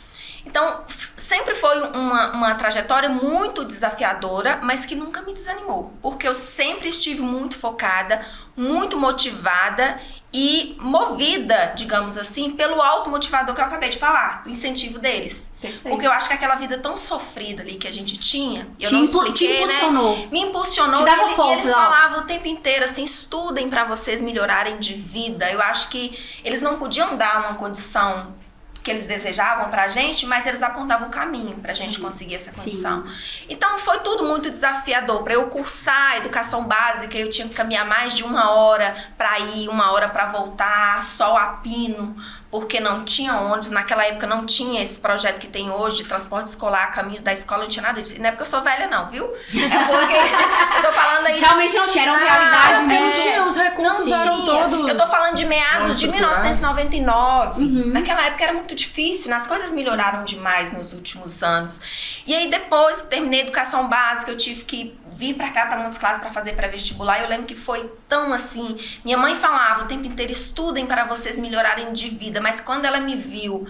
Então, sempre foi uma trajetória muito desafiadora, mas que nunca me desanimou, porque eu sempre estive muito focada, muito motivada e movida, digamos assim, pelo automotivador que eu acabei de falar, o incentivo deles. Perfeito. Porque eu acho que aquela vida tão sofrida ali que a gente tinha, e eu não expliquei, impulsionou. Me impulsionou. Te dava força, eles falavam o tempo inteiro assim, estudem para vocês melhorarem de vida. Eu acho que eles não podiam dar uma condição que eles desejavam pra gente, mas eles apontavam o caminho pra gente conseguir essa condição. Sim. Então foi tudo muito desafiador. Pra eu cursar a educação básica, eu tinha que caminhar mais de 1 hora pra ir, 1 hora pra voltar, sol a pino, porque não tinha ônibus. Naquela época não tinha esse projeto que tem hoje de transporte escolar, caminho da escola, não tinha nada disso. Não é porque eu sou velha não, viu? É porque eu tô falando aí... Realmente não tinha, era uma realidade mesmo. Não tinha, os recursos eram todos... Eu tô falando de meados de 1999. Naquela época era muito difícil, as coisas melhoraram demais nos últimos anos. E aí depois que terminei a educação básica, eu tive que vir pra cá, pra Montes Claros, pra fazer pré-vestibular. Eu lembro que foi tão assim... Minha mãe falava o tempo inteiro, estudem para vocês melhorarem de vida. Mas quando ela me viu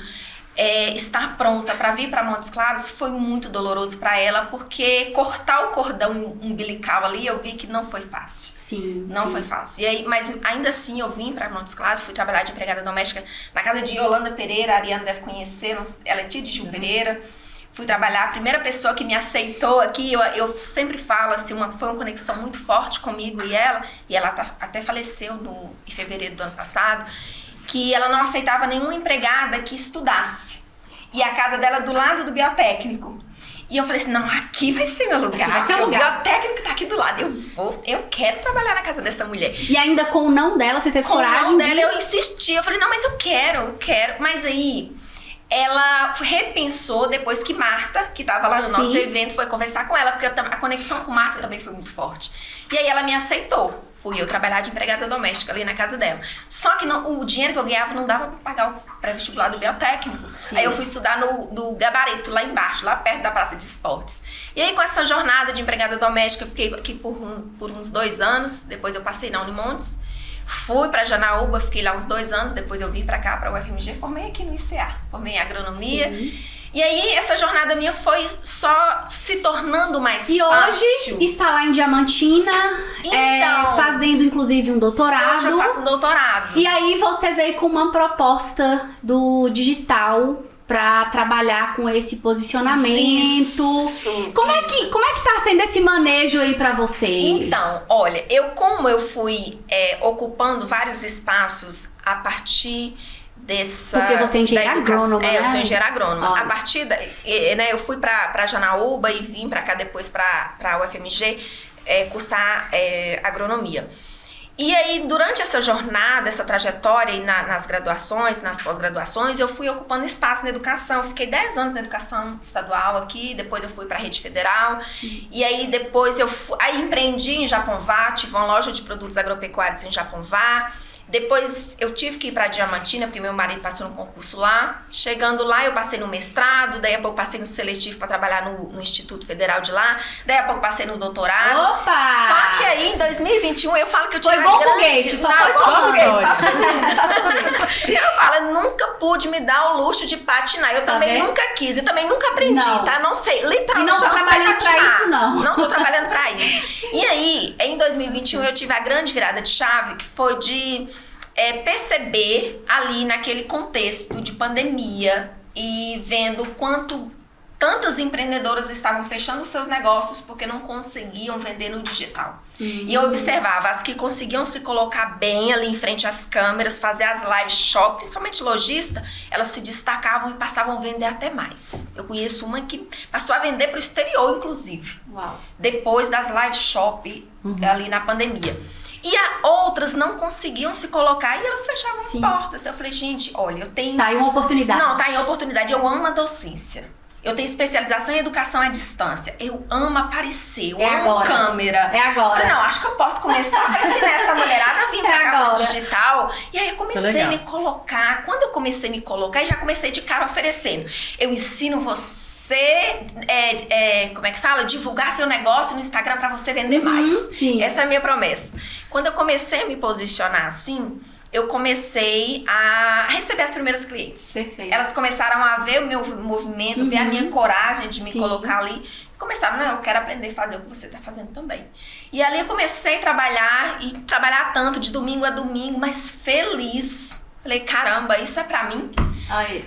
estar pronta para vir para Montes Claros foi muito doloroso para ela, porque cortar o cordão umbilical ali, eu vi que não foi fácil. Sim. Não foi fácil. E aí, mas ainda assim eu vim para Montes Claros, fui trabalhar de empregada doméstica na casa de Yolanda Pereira, a Ariana deve conhecer, ela é tia de Gil Pereira. Fui trabalhar, a primeira pessoa que me aceitou aqui, eu sempre falo assim, foi uma conexão muito forte comigo e ela até faleceu em fevereiro do ano passado, que ela não aceitava nenhuma empregada que estudasse. E a casa dela do lado do biotécnico. E eu falei assim, não, aqui vai ser meu lugar. Vai ser o lugar. O biotécnico tá aqui do lado. Eu quero trabalhar na casa dessa mulher. E ainda com o não dela, você teve coragem com o não dela, eu insisti. Eu falei, não, mas eu quero. Mas aí, ela repensou depois que Marta, que tava lá no nosso evento, foi conversar com ela, porque a conexão com Marta também foi muito forte. E aí ela me aceitou. Fui eu trabalhar de empregada doméstica ali na casa dela. Só que o dinheiro que eu ganhava não dava pra pagar o pré-vestibular do biotécnico. Sim. Aí eu fui estudar no Gabarito, lá embaixo, lá perto da praça de esportes. E aí com essa jornada de empregada doméstica, eu fiquei aqui por uns 2 anos. Depois eu passei na Unimontes. Fui pra Janaúba, fiquei lá uns 2 anos. Depois eu vim pra cá, pra UFMG. Formei aqui no ICA. Formei em agronomia. Sim. E aí, essa jornada minha foi só se tornando mais fácil. E hoje está lá em Diamantina, então, fazendo inclusive um doutorado. Hoje eu faço um doutorado. E aí você veio com uma proposta do digital para trabalhar com esse posicionamento. Isso. Como é que tá sendo esse manejo aí para você? Então, olha, como eu fui ocupando vários espaços a partir dessa... Porque você é engenheira agrônoma, né? Eu sou engenheira agrônoma. Olha. A partir né, eu fui pra Janaúba e vim pra cá depois pra UFMG cursar agronomia. E aí, durante essa jornada, essa trajetória e nas graduações, nas pós-graduações, eu fui ocupando espaço na educação. Eu fiquei 10 anos na educação estadual aqui, depois eu fui pra rede federal. Sim. E aí, depois aí empreendi em Japonvá, tive uma loja de produtos agropecuários em Japonvá. Depois eu tive que ir para Diamantina, porque meu marido passou no concurso lá. Chegando lá, eu passei no mestrado, daí a pouco passei no seletivo para trabalhar no Instituto Federal de lá, daí a pouco passei no doutorado. Opa! Só que aí, em 2021, eu falo que eu tive foi bom foguete, só foi bom foguete. Eu falo, eu nunca pude me dar o luxo de patinar. Eu também nunca quis, eu também nunca aprendi, tá? Não sei, literalmente. E não tô trabalhando pra isso, não. Não tô trabalhando pra isso. E aí, em 2021, eu tive a grande virada de chave, que foi de perceber ali naquele contexto de pandemia e vendo quanto tantas empreendedoras estavam fechando seus negócios porque não conseguiam vender no digital. E eu observava as que conseguiam se colocar bem ali em frente às câmeras, fazer as live shop, principalmente lojista, elas se destacavam e passavam a vender até mais. Eu conheço uma que passou a vender para o exterior, inclusive. Uau. Depois das live shop ali na pandemia. E outras não conseguiam se colocar e elas fechavam as portas. Eu falei, gente, olha, eu tenho... Tá aí uma oportunidade. Não, tá aí uma oportunidade. Eu amo a docência. Eu tenho especialização em educação à distância. Eu amo aparecer, eu amo agora. Câmera. É agora. Não, acho que eu posso começar a ensinar essa mulherada a vir pra cá pro digital. E aí eu comecei a me colocar. Quando eu comecei a me colocar, e já comecei de cara oferecendo. Eu ensino você, como é que fala? Divulgar seu negócio no Instagram pra você vender mais. Sim. Essa é a minha promessa. Quando eu comecei a me posicionar assim, eu comecei a receber as primeiras clientes. Perfeito. Elas começaram a ver o meu movimento, ver a minha coragem de me colocar ali. Começaram, não, eu quero aprender a fazer o que você está fazendo também. E ali eu comecei a trabalhar, e trabalhar tanto, de domingo a domingo, mas feliz. Falei, caramba, isso é pra mim? Aí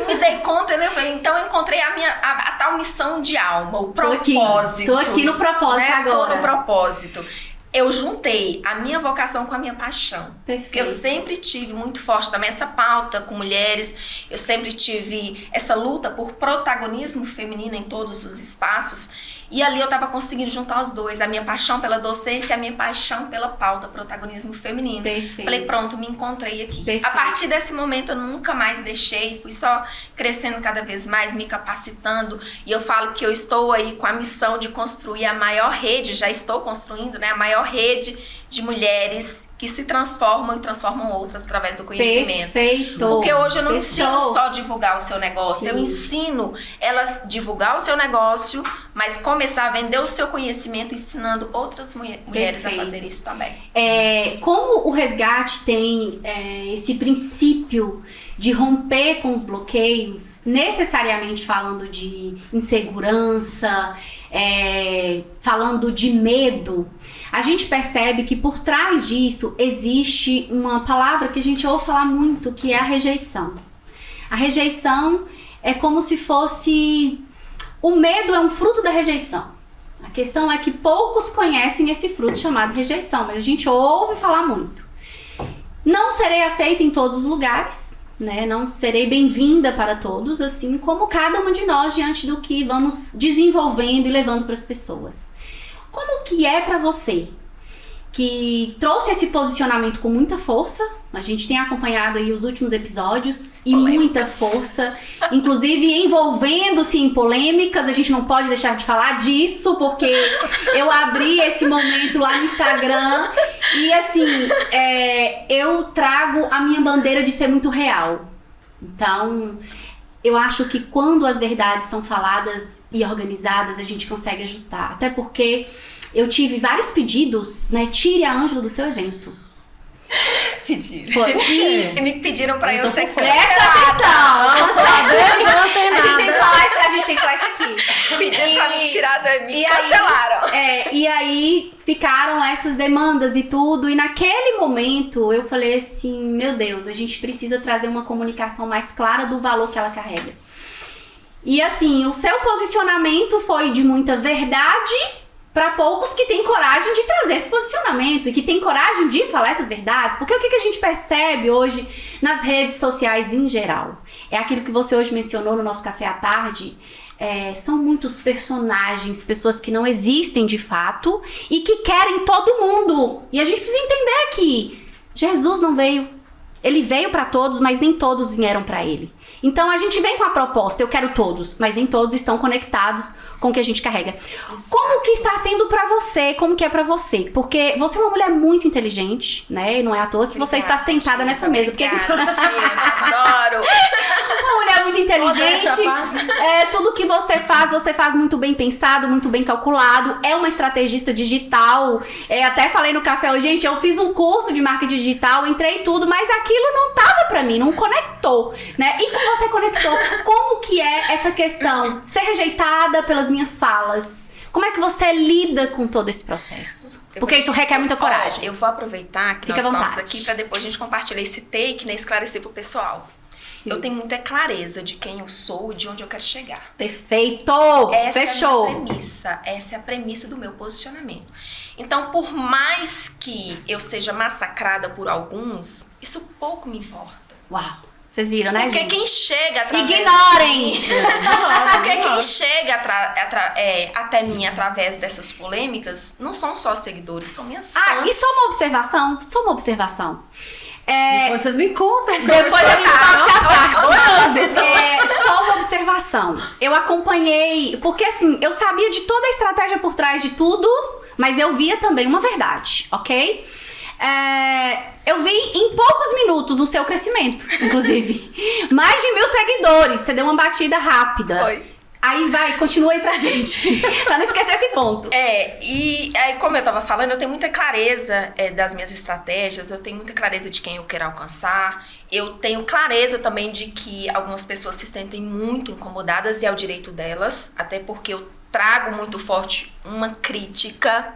me dei conta, né? Falei, então eu encontrei a tal missão de alma, o propósito. Tô aqui no propósito, né? Agora. Tô no propósito. Eu juntei a minha vocação com a minha paixão. Perfeito. Porque eu sempre tive muito forte também essa pauta com mulheres. Eu sempre tive essa luta por protagonismo feminino em todos os espaços. E ali eu estava conseguindo juntar os dois. A minha paixão pela docência e a minha paixão pela pauta, protagonismo feminino. Perfeito. Falei, pronto, me encontrei aqui. Perfeito. A partir desse momento eu nunca mais deixei. Fui só crescendo cada vez mais, me capacitando. E eu falo que eu estou aí com a missão de construir a maior rede, já estou construindo, né? A maior rede de mulheres que se transformam e transformam outras através do conhecimento. Perfeito. Porque hoje eu não Fechou. ensino só divulgar o seu negócio, Sim. eu ensino elas divulgar o seu negócio, mas começar a vender o seu conhecimento ensinando outras mulheres a Perfeito. fazer isso também. Como o resgate tem esse princípio de romper com os bloqueios, necessariamente falando de insegurança, falando de medo, a gente percebe que por trás disso existe uma palavra que a gente ouve falar muito, que é a rejeição. A rejeição é como se fosse... O medo é um fruto da rejeição. A questão é que poucos conhecem esse fruto chamado rejeição, mas a gente ouve falar muito. Não serei aceita em todos os lugares, né? Não serei bem-vinda para todos, assim como cada uma de nós diante do que vamos desenvolvendo e levando para as pessoas. Como que é para você, que trouxe esse posicionamento com muita força? A gente tem acompanhado aí os últimos episódios e muita força, inclusive envolvendo-se em polêmicas. A gente não pode deixar de falar disso, porque eu abri esse momento lá no Instagram e assim, eu trago a minha bandeira de ser muito real. Então, eu acho que quando as verdades são faladas e organizadas, a gente consegue ajustar. Até porque eu tive vários pedidos, né? Tire a Ângela do seu evento. Pediram. E me pediram pra eu ser Presta atenção! Não tem nada. A gente tem que falar isso aqui. Pediram pra me tirar da minha. E Cancelaram. E aí ficaram essas demandas e tudo. E naquele momento eu falei assim, meu Deus, a gente precisa trazer uma comunicação mais clara do valor que ela carrega. E assim, o seu posicionamento foi de muita verdade para poucos que têm coragem de trazer esse posicionamento e que têm coragem de falar essas verdades. Porque o que a gente percebe hoje nas redes sociais em geral? É aquilo que você hoje mencionou no nosso café à tarde. São muitos personagens, pessoas que não existem de fato e que querem todo mundo. E a gente precisa entender que Jesus não veio. Ele veio para todos, mas nem todos vieram para ele. Então a gente vem com a proposta, eu quero todos, mas nem todos estão conectados com o que a gente carrega. Exato. Como que está sendo pra você? Como que é pra você? Porque você é uma mulher muito inteligente, né? E não é à toa que você está sentada nessa mesa. Porque adoro! Uma mulher muito inteligente. Tudo que você faz muito bem pensado, muito bem calculado. É uma estrategista digital. Até falei no café hoje, gente, eu fiz um curso de marketing digital, entrei tudo, mas aquilo não tava pra mim, não conectou, né? E como você conectou? Como que é essa questão? Ser rejeitada pelas minhas falas. Como é que você lida com todo esse processo? Porque isso requer muita coragem. Eu vou aproveitar que Fica nós estamos aqui para depois a gente compartilhar esse take, né, esclarecer pro pessoal. Sim. Eu tenho muita clareza de quem eu sou e de onde eu quero chegar. Perfeito! Fechou! Essa é a premissa do meu posicionamento. Então, por mais que eu seja massacrada por alguns, isso pouco me importa. Uau! Vocês viram, né, porque gente? Quem chega através Ignorem! Porque quem chega até mim através dessas polêmicas não são só seguidores, são minhas fãs. E só uma observação. Depois vocês me contam. Depois a gente passa só uma observação. Eu acompanhei, porque assim, eu sabia de toda a estratégia por trás de tudo, mas eu via também uma verdade, ok? Eu vi em poucos minutos o seu crescimento, inclusive. Mais de 1.000 seguidores, você deu uma batida rápida. Foi. Aí continua aí pra gente, pra não esquecer esse ponto. E aí, como eu tava falando, eu tenho muita clareza das minhas estratégias, eu tenho muita clareza de quem eu quero alcançar, eu tenho clareza também de que algumas pessoas se sentem muito incomodadas e é o direito delas, até porque eu trago muito forte uma crítica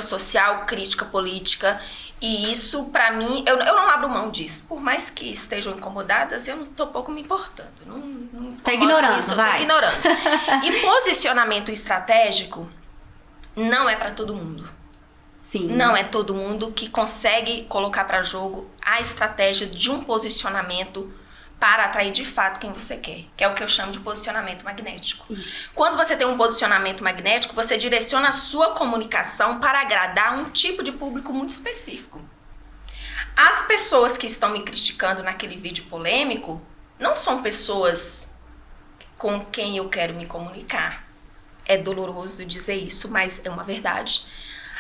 social, crítica política, e isso, pra mim, eu não abro mão disso. Por mais que estejam incomodadas, eu não tô pouco me importando. Não tá ignorando, isso, vai. Tô ignorando. E posicionamento estratégico não é pra todo mundo. Sim. Não é todo mundo que consegue colocar pra jogo a estratégia de um posicionamento para atrair de fato quem você quer, que é o que eu chamo de posicionamento magnético. Isso. Quando você tem um posicionamento magnético, você direciona a sua comunicação para agradar um tipo de público muito específico. As pessoas que estão me criticando naquele vídeo polêmico não são pessoas com quem eu quero me comunicar. É doloroso dizer isso, mas é uma verdade.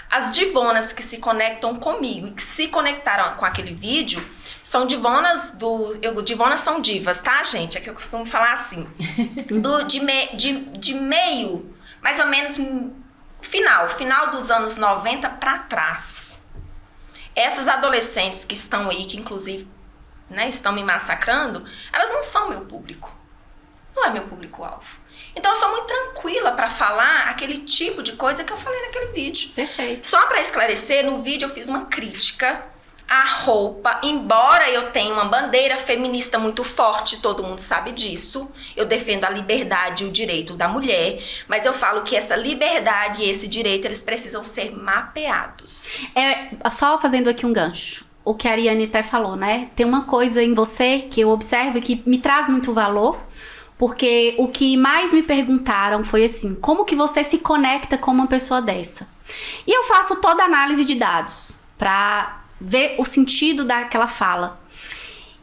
As divonas que se conectam comigo e que se conectaram com aquele vídeo são divonas divonas são divas, tá, gente? É que eu costumo falar assim. De meio, mais ou menos, final dos anos 90 pra trás. Essas adolescentes que estão aí, que inclusive, né, estão me massacrando, elas não são meu público. Não é meu público-alvo. Então eu sou muito tranquila para falar aquele tipo de coisa que eu falei naquele vídeo. Perfeito. Só para esclarecer, no vídeo eu fiz uma crítica à roupa, embora eu tenha uma bandeira feminista muito forte, todo mundo sabe disso. Eu defendo a liberdade e o direito da mulher, mas eu falo que essa liberdade e esse direito, eles precisam ser mapeados. Só fazendo aqui um gancho. O que a Ariane até falou, né? Tem uma coisa em você que eu observo e que me traz muito valor. Porque o que mais me perguntaram foi assim, como que você se conecta com uma pessoa dessa? E eu faço toda a análise de dados para ver o sentido daquela fala.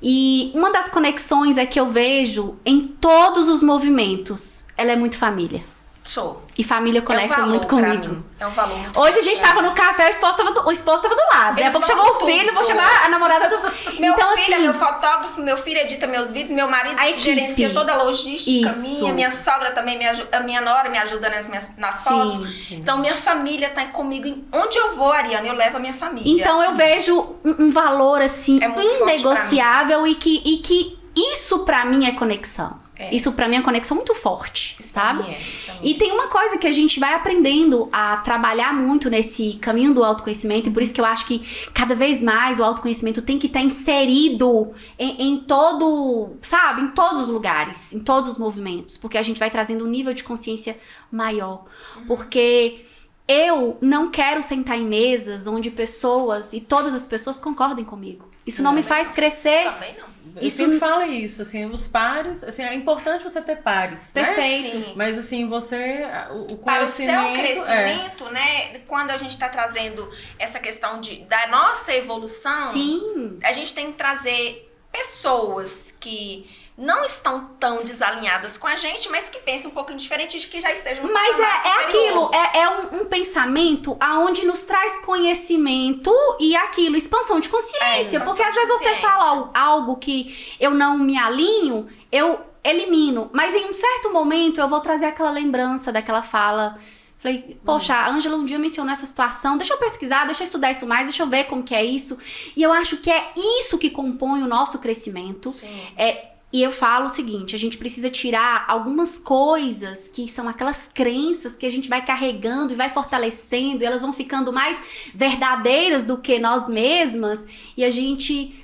E uma das conexões é que eu vejo em todos os movimentos, ela é muito família. Sou. E família conecta muito comigo. É um valor muito Hoje a gente tava no café, o esposo tava do lado. Daqui a pouco chegou o filho, vou chamar a namorada do... Meu então, filho é assim, meu fotógrafo, meu filho edita meus vídeos, meu marido gerencia toda a logística minha sogra também me ajuda, a minha nora me ajuda nas fotos. Então minha família tá comigo. Onde eu vou, Ariane, eu levo a minha família. Então eu vejo um valor assim inegociável e que isso pra mim é conexão. Isso pra mim é uma conexão muito forte, sabe? E tem uma coisa que a gente vai aprendendo a trabalhar muito nesse caminho do autoconhecimento, e por isso que eu acho que cada vez mais o autoconhecimento tem que estar inserido em todo, sabe? Em todos os lugares, em todos os movimentos, porque a gente vai trazendo um nível de consciência maior. Porque eu não quero sentar em mesas onde pessoas, e todas as pessoas concordem comigo. Isso não me faz crescer. Também não. Eu sempre falo isso, assim, os pares, assim, é importante você ter pares, perfeito, né? Mas assim, você, o conhecimento... Para o seu crescimento, né, quando a gente está trazendo essa questão da nossa evolução, sim, a gente tem que trazer pessoas que não estão tão desalinhadas com a gente, mas que pensam um pouquinho diferente, de que já estejam mas aquilo, um pensamento aonde nos traz conhecimento e aquilo, expansão de consciência, porque às vezes você fala algo que eu não me alinho, eu elimino, mas em um certo momento eu vou trazer aquela lembrança daquela fala. Falei, poxa, a Ângela um dia mencionou essa situação, deixa eu pesquisar, deixa eu estudar isso mais, deixa eu ver como que é isso, e eu acho que é isso que compõe o nosso crescimento. E eu falo o seguinte, a gente precisa tirar algumas coisas que são aquelas crenças que a gente vai carregando e vai fortalecendo, e elas vão ficando mais verdadeiras do que nós mesmas, e a gente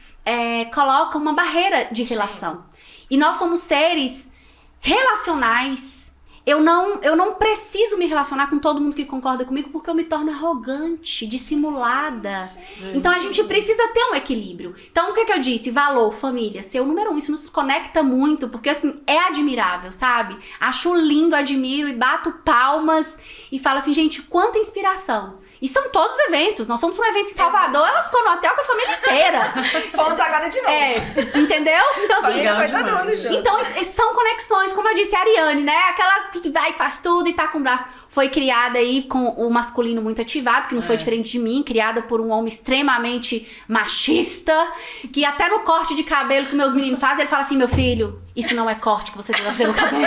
coloca uma barreira de relação. E nós somos seres relacionais. Eu não preciso me relacionar com todo mundo que concorda comigo, porque eu me torno arrogante, dissimulada. Então a gente precisa ter um equilíbrio. Então o que eu disse? Valor, família, ser o número 1. Isso nos conecta muito, porque assim, é admirável, sabe? Acho lindo, admiro e bato palmas e falo assim, gente, quanta inspiração. E são todos os eventos. Nós fomos pra um evento em Salvador, ela ficou no hotel com a família inteira. Fomos agora de novo. Entendeu? Então, assim, então são conexões, como eu disse, a Ariane, né? Aquela que vai e faz tudo e tá com o braço. Foi criada aí com o masculino muito ativado, que não foi diferente de mim, criada por um homem extremamente machista, que até no corte de cabelo que meus meninos fazem, ele fala assim, meu filho, isso não é corte que você deve fazer no cabelo.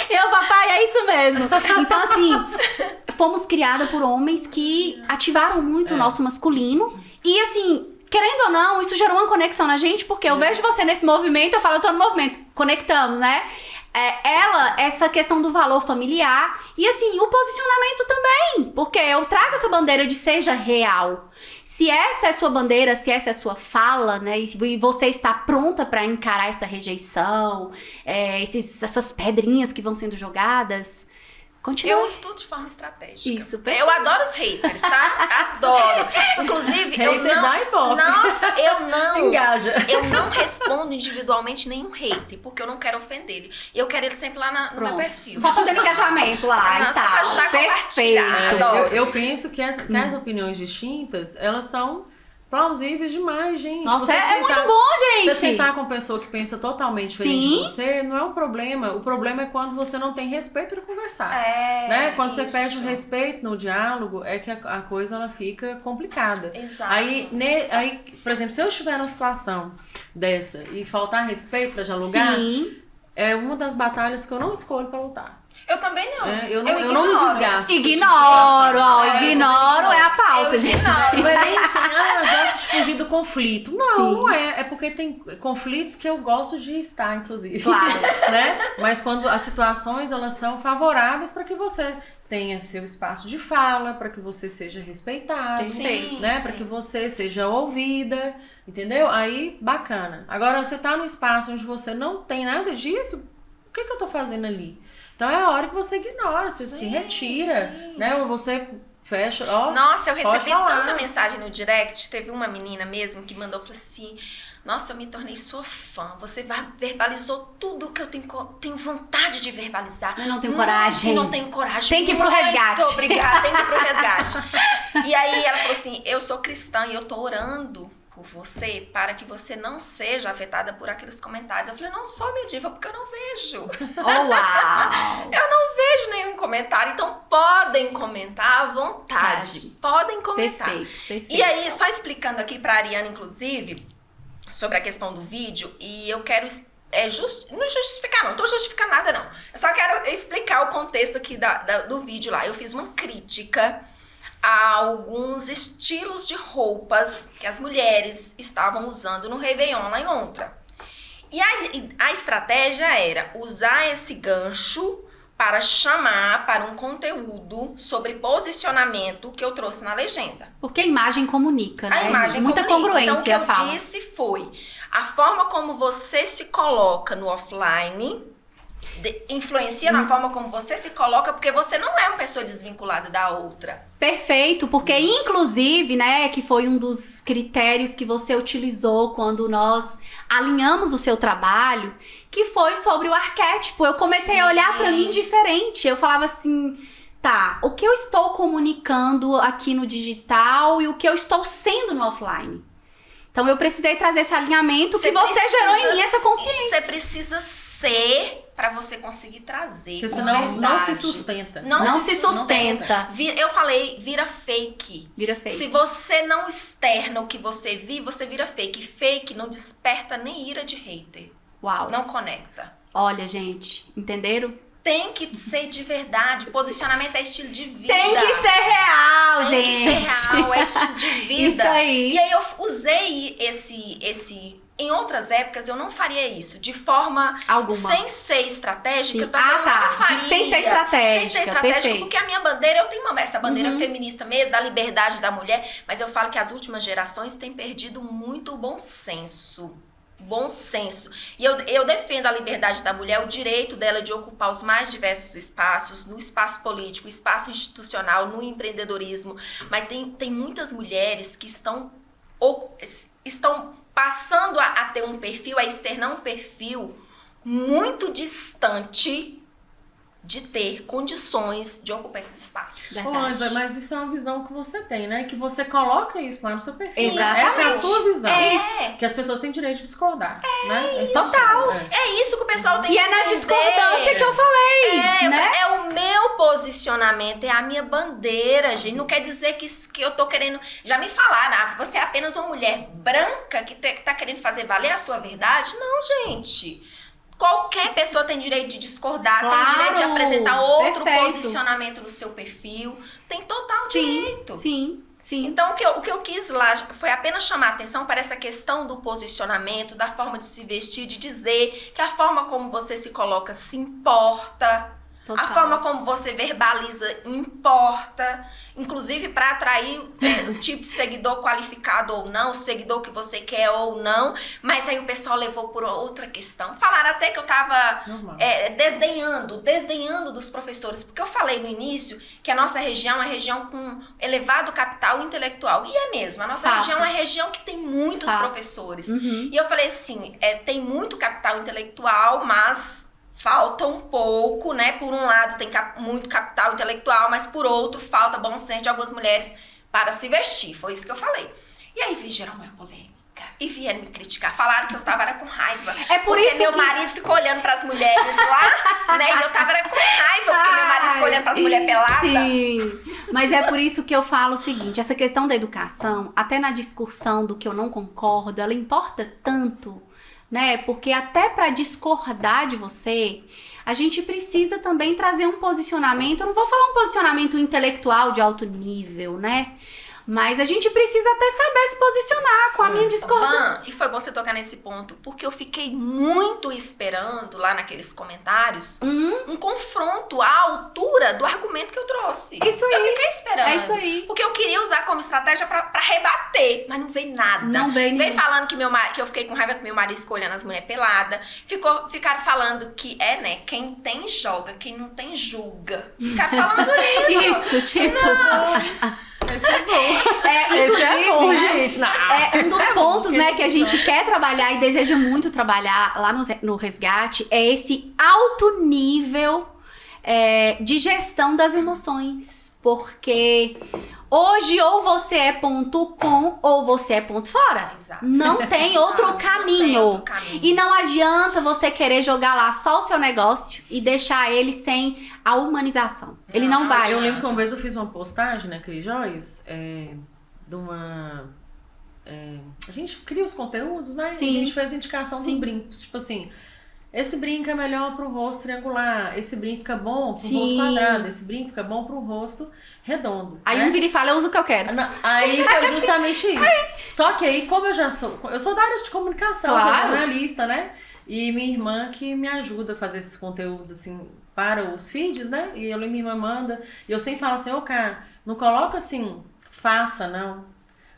Eu, papai, é isso mesmo. Então, assim, fomos criadas por homens que ativaram muito o nosso masculino. E, assim, querendo ou não, isso gerou uma conexão na gente, porque eu vejo você nesse movimento, eu falo, eu tô no movimento. Conectamos, né? Essa questão do valor familiar e assim, o posicionamento também, porque eu trago essa bandeira de seja real. Se essa é a sua bandeira, se essa é a sua fala, né, e você está pronta para encarar essa rejeição, essas pedrinhas que vão sendo jogadas, continue. Eu estudo de forma estratégica. Isso, eu adoro os haters, tá? Adoro. Inclusive, Engaja. Eu não respondo individualmente nenhum hater, porque eu não quero ofender ele. Eu quero ele sempre lá no meu perfil. Só fazendo engajamento lá e só pra ajudar a compartilhar. Eu penso que as opiniões distintas, elas são plausíveis demais, gente. Nossa, Você é sentar- muito bom, gente. Você sentar com uma pessoa que pensa totalmente diferente Sim. de você, não é um problema. O problema é quando você não tem respeito para conversar. Né? Quando você isso. perde o respeito no diálogo, é que a coisa ela fica complicada. Exato. Aí, por exemplo, se eu estiver numa situação dessa e faltar respeito para dialogar, Sim. é uma das batalhas que eu não escolho para lutar. Eu também não. Eu não me desgasto. Ignoro, ignoro é a pauta, eu gente. ignoro. Não é nem assim, eu gosto de fugir do conflito. Não, Sim. não é. É porque tem conflitos que eu gosto de estar, inclusive. Claro. Né? Mas quando as situações, elas são favoráveis para que você tenha seu espaço de fala, para que você seja respeitado, Perfeito. né? Sim. Para que você seja ouvida, entendeu? Aí, bacana. Agora, você tá num espaço onde você não tem nada disso, o que eu tô fazendo ali? Então é a hora que você ignora, você se retira, sim. né? Ou você fecha, ó. Nossa, eu pode recebi falar. tanta mensagem no direct. Teve uma menina mesmo que mandou, falou assim: nossa, eu me tornei sua fã. Você verbalizou tudo que eu tenho vontade de verbalizar. Eu não tenho coragem. Não tenho coragem. Tem que ir pro Muito resgate. Obrigada, tem que ir pro resgate. E aí ela falou assim: eu sou cristã e eu tô orando por você para que você não seja afetada por aqueles comentários. Eu falei: não sou, minha diva, porque eu não vejo. Oh, uau. Eu não vejo nenhum comentário. Então podem comentar à vontade. Podem comentar. Perfeito. E aí, só explicando aqui pra Ariana, inclusive, sobre a questão do vídeo, e eu quero não justificar, não tô justificando nada, não. Eu só quero explicar o contexto aqui do vídeo lá. Eu fiz uma crítica a alguns estilos de roupas que as mulheres estavam usando no Réveillon lá em Londres. E a estratégia era usar esse gancho para chamar para um conteúdo sobre posicionamento que eu trouxe na legenda. Porque a imagem comunica, né? A imagem Muita comunica. congruência, Então, o que eu fala. disse foi: a forma como você se coloca no offline influencia na forma como você se coloca, porque você não é uma pessoa desvinculada da outra. Perfeito, porque inclusive, né, que foi um dos critérios que você utilizou quando nós alinhamos o seu trabalho, que foi sobre o arquétipo. Eu comecei a olhar pra mim diferente. Eu falava assim: tá, o que eu estou comunicando aqui no digital e o que eu estou sendo no offline. Então eu precisei trazer esse alinhamento que você gerou em mim, essa consciência. Você precisa ser para você conseguir trazer. Porque com senão não verdade. se sustenta. Não se sustenta. Eu falei, vira fake. Vira fake. Se você não externa o que você vive, você vira fake. Fake não desperta nem ira de hater. Uau. Não conecta. Olha, gente, entenderam? Tem que ser de verdade. Posicionamento é estilo de vida. Tem que ser real, Tem gente. que ser real, é estilo de vida. Isso aí. E aí eu usei esse... Em outras épocas eu não faria isso. De forma Alguma. sem ser estratégica, Sim. eu também não faria. Sem ser estratégica. Sem ser estratégica, Perfeito. porque a minha bandeira, eu tenho essa bandeira feminista mesmo, da liberdade da mulher, mas eu falo que as últimas gerações têm perdido muito o bom senso. Bom senso. E eu defendo a liberdade da mulher, o direito dela de ocupar os mais diversos espaços, no espaço político, espaço institucional, no empreendedorismo. Mas tem muitas mulheres que estão passando a ter um perfil, a externar um perfil muito distante de ter condições de ocupar esses espaços. Verdade. Ô, Ângela, mas isso é uma visão que você tem, né? Que você coloca isso lá no seu perfil. Exatamente. Essa é a sua visão. É isso. Que as pessoas têm direito de discordar, né? Isso. Total. É isso que o pessoal tem E que é na entender. discordância que eu falei, né? É o meu posicionamento, é a minha bandeira, gente. Não quer dizer que eu tô querendo... Já me falaram, você é apenas uma mulher branca que tá querendo fazer valer a sua verdade? Não, gente. Qualquer pessoa tem direito de discordar, Claro, tem direito de apresentar outro perfeito. posicionamento no seu perfil. Tem total direito. Sim. Então, o que eu quis lá foi apenas chamar a atenção para essa questão do posicionamento, da forma de se vestir, de dizer que a forma como você se coloca se importa. Total. A forma como você verbaliza importa, inclusive para atrair o tipo de seguidor qualificado ou não, o seguidor que você quer ou não, mas aí o pessoal levou por outra questão. Falaram até que eu tava desdenhando dos professores, porque eu falei no início que a nossa região é uma região com elevado capital intelectual, e é mesmo, a nossa Fato. região é uma região que tem muitos Fato. professores. Uhum. E eu falei assim, tem muito capital intelectual, mas... falta um pouco, né? Por um lado tem muito capital intelectual, mas por outro falta bom senso de algumas mulheres para se vestir. Foi isso que eu falei. E aí gerou uma polêmica. E vieram me criticar. Falaram que eu tava era com raiva. É por isso meu que... marido ficou olhando pras mulheres lá, né? E eu tava era com raiva, porque meu marido ficou olhando pras mulheres peladas. Sim, mas é por isso que eu falo o seguinte, essa questão da educação, até na discussão do que eu não concordo, ela importa tanto, né? Porque até para discordar de você, a gente precisa também trazer um posicionamento, eu não vou falar um posicionamento intelectual de alto nível, né? Mas a gente precisa até saber se posicionar com a minha discordância. E foi bom você tocar nesse ponto, porque eu fiquei muito esperando lá naqueles comentários um confronto à altura do argumento que eu trouxe. Isso aí. Eu fiquei esperando. É isso aí. Porque eu queria usar como estratégia pra rebater, mas não veio nada. Não veio Veio falando que eu fiquei com raiva que meu marido ficou olhando as mulheres peladas. Ficaram falando que né, quem tem joga, quem não tem julga. Ficaram falando isso. Isso, tipo... Esse é bom. Esse é bom, gente. Não, um dos pontos, né, que a gente quer trabalhar e deseja muito trabalhar lá no Resgate é esse alto nível de gestão das emoções. Porque hoje ou você é ponto com ou você é ponto fora. Exato. Não tem outro caminho. Não tem outro caminho. E não adianta você querer jogar lá só o seu negócio e deixar ele sem a humanização. Ele não vai. Eu lembro que uma vez eu fiz uma postagem na Cris Joias, de uma... a gente cria os conteúdos, né? Sim. E a gente fez a indicação dos brincos. Tipo assim, esse brinco é melhor para o rosto triangular, esse brinco fica bom para o rosto quadrado, esse brinco fica bom para o rosto redondo. Aí né? um vira e fala, eu uso o que eu quero. Aí foi justamente isso. Só que aí, como eu sou da área de comunicação, sou jornalista, né? E minha irmã que me ajuda a fazer esses conteúdos, assim, para os feeds, né? E minha irmã manda, e eu sempre falo assim, cara, não coloca assim, faça, não.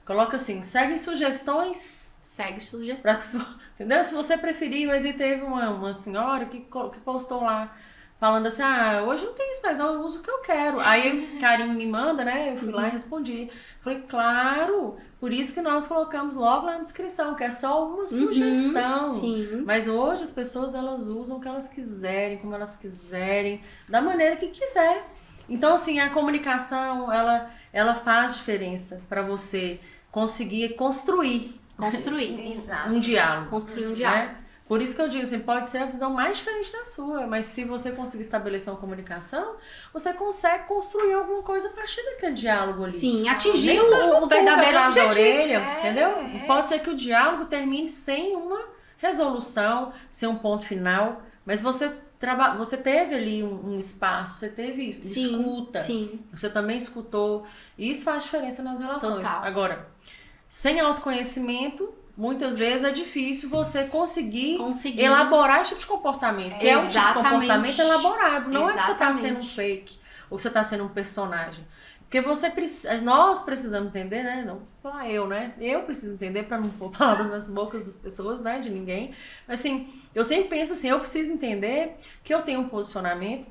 Coloca assim, segue sugestões. Segue sugestões. Entendeu? Se você preferir, mas aí teve uma senhora que postou lá, falando assim, hoje não tem isso, mas eu uso o que eu quero. Aí o carinho me manda, né? Eu fui lá e respondi. Falei, claro, por isso que nós colocamos logo lá na descrição, que é só uma sugestão. Sim. Mas hoje as pessoas, elas usam o que elas quiserem, como elas quiserem, da maneira que quiser. Então, assim, a comunicação, ela faz diferença para você conseguir construir Exato. um diálogo. Construir um diálogo. Né? Por isso que eu digo assim, pode ser a visão mais diferente da sua, mas se você conseguir estabelecer uma comunicação, você consegue construir alguma coisa a partir daquele diálogo ali. Sim, atingir o verdadeiro da objetivo. Orelha, entendeu? Pode ser que o diálogo termine sem uma resolução, sem um ponto final, mas você teve ali um espaço, você teve escuta, você também escutou, e isso faz diferença nas relações. Total. Agora, sem autoconhecimento, muitas vezes é difícil você conseguir elaborar esse tipo de comportamento, que é um tipo de comportamento elaborado, não é que você está sendo um fake, ou que você está sendo um personagem. Porque nós precisamos entender, né? Não só eu, né? Eu preciso entender para não pôr palavras nas bocas das pessoas, né? De ninguém. Mas assim, eu sempre penso assim, eu preciso entender que eu tenho um posicionamento,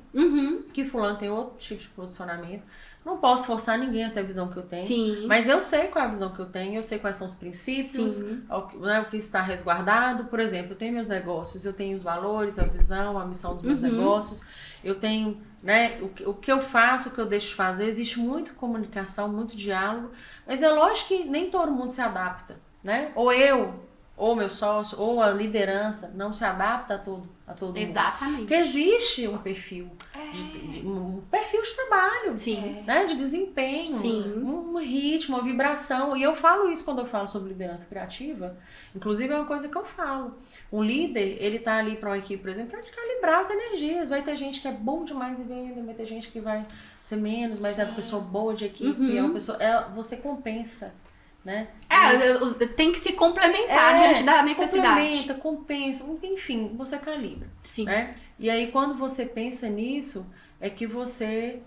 que fulano tem outro tipo de posicionamento. Não posso forçar ninguém a ter a visão que eu tenho. Sim. Mas eu sei qual é a visão que eu tenho, eu sei quais são os princípios, o que está resguardado. Por exemplo, eu tenho meus negócios, eu tenho os valores, a visão, a missão dos meus negócios. Eu tenho, né, o que eu faço, o que eu deixo de fazer. Existe muita comunicação, muito diálogo. Mas é lógico que nem todo mundo se adapta, né? Ou meu sócio, ou a liderança não se adapta a todo mundo. Exatamente. Porque existe um perfil, um perfil de trabalho, né? De desempenho, um ritmo, uma vibração. E eu falo isso quando eu falo sobre liderança criativa. Inclusive é uma coisa que eu falo. Um líder, ele tá ali para uma equipe, por exemplo, para calibrar as energias. Vai ter gente que é bom demais em venda, vai ter gente que vai ser menos, mas é uma pessoa boa de equipe, é uma pessoa, você compensa. Né? Tem que se complementar diante da necessidade. Compensa, enfim, você calibra. Sim. Né? E aí quando você pensa nisso, é que você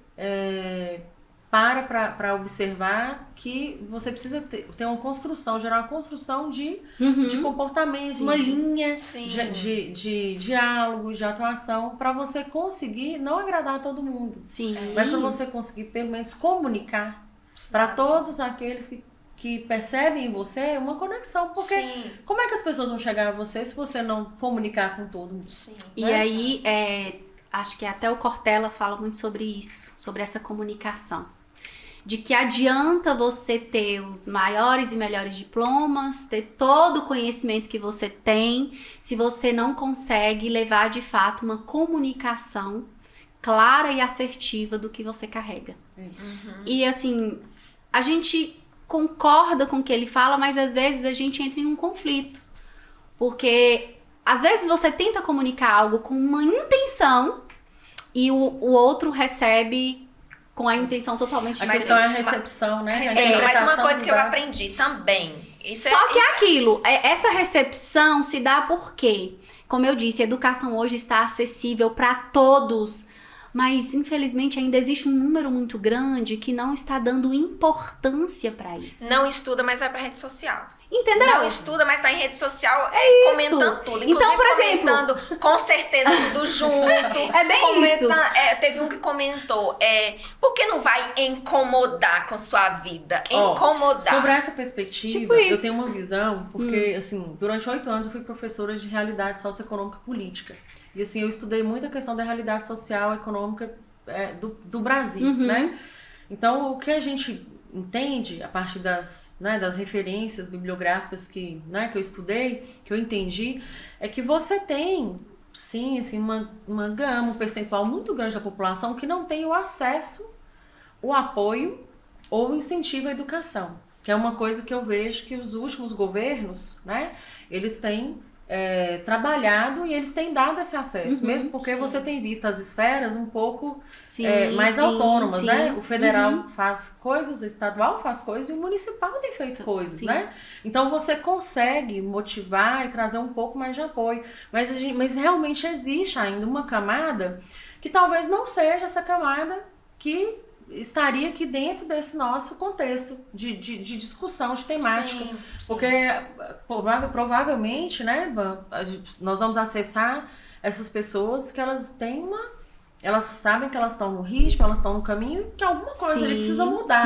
para observar que você precisa ter uma construção, gerar uma construção de comportamento, uma linha de diálogo, de atuação, para você conseguir não agradar a todo mundo, mas para você conseguir pelo menos comunicar para todos aqueles que percebem em você uma conexão, porque como é que as pessoas vão chegar a você se você não comunicar com todo mundo? E aí, acho que até o Cortella fala muito sobre isso, sobre essa comunicação. de que adianta você ter os maiores e melhores diplomas, ter todo o conhecimento que você tem, se você não consegue levar de fato uma comunicação clara e assertiva do que você carrega. E assim, a gente concorda com o que ele fala, mas às vezes a gente entra em um conflito. Porque às vezes você tenta comunicar algo com uma intenção e o outro recebe com a intenção totalmente diferente. A questão é a recepção, né? Mas uma coisa que eu aprendi também. Só que é aquilo, essa recepção se dá porque, como eu disse, a educação hoje está acessível para todos. Mas, infelizmente, ainda existe um número muito grande que não está dando importância para isso. Não estuda, mas vai pra rede social. Entendeu? Não estuda, mas tá em rede social comentando tudo. Então, por exemplo... comentando, com certeza, tudo junto. É bem isso. Teve um que comentou, por que não vai incomodar com sua vida? Incomodar. Sobre essa perspectiva, Tipo isso. eu tenho uma visão, porque, assim, durante 8 anos eu fui professora de realidade socioeconômica e política. E, assim, eu estudei muito a questão da realidade social e econômica do Brasil, né? Então, o que a gente entende, a partir das referências bibliográficas que eu estudei, que eu entendi, é que você tem, sim, assim, uma gama, um percentual muito grande da população que não tem o acesso, o apoio ou o incentivo à educação, que é uma coisa que eu vejo que os últimos governos, né, eles têm trabalhado e eles têm dado esse acesso, mesmo porque você tem visto as esferas um pouco mais autônomas, né? O federal faz coisas, o estadual faz coisas e o municipal tem feito coisas, né? Então você consegue motivar e trazer um pouco mais de apoio, mas realmente existe ainda uma camada que talvez não seja essa camada que estaria aqui dentro desse nosso contexto de discussão, de temática. Sim. Porque provavelmente, né, nós vamos acessar essas pessoas que elas têm elas sabem que elas estão no ritmo, elas estão no caminho, que alguma coisa ali precisa mudar.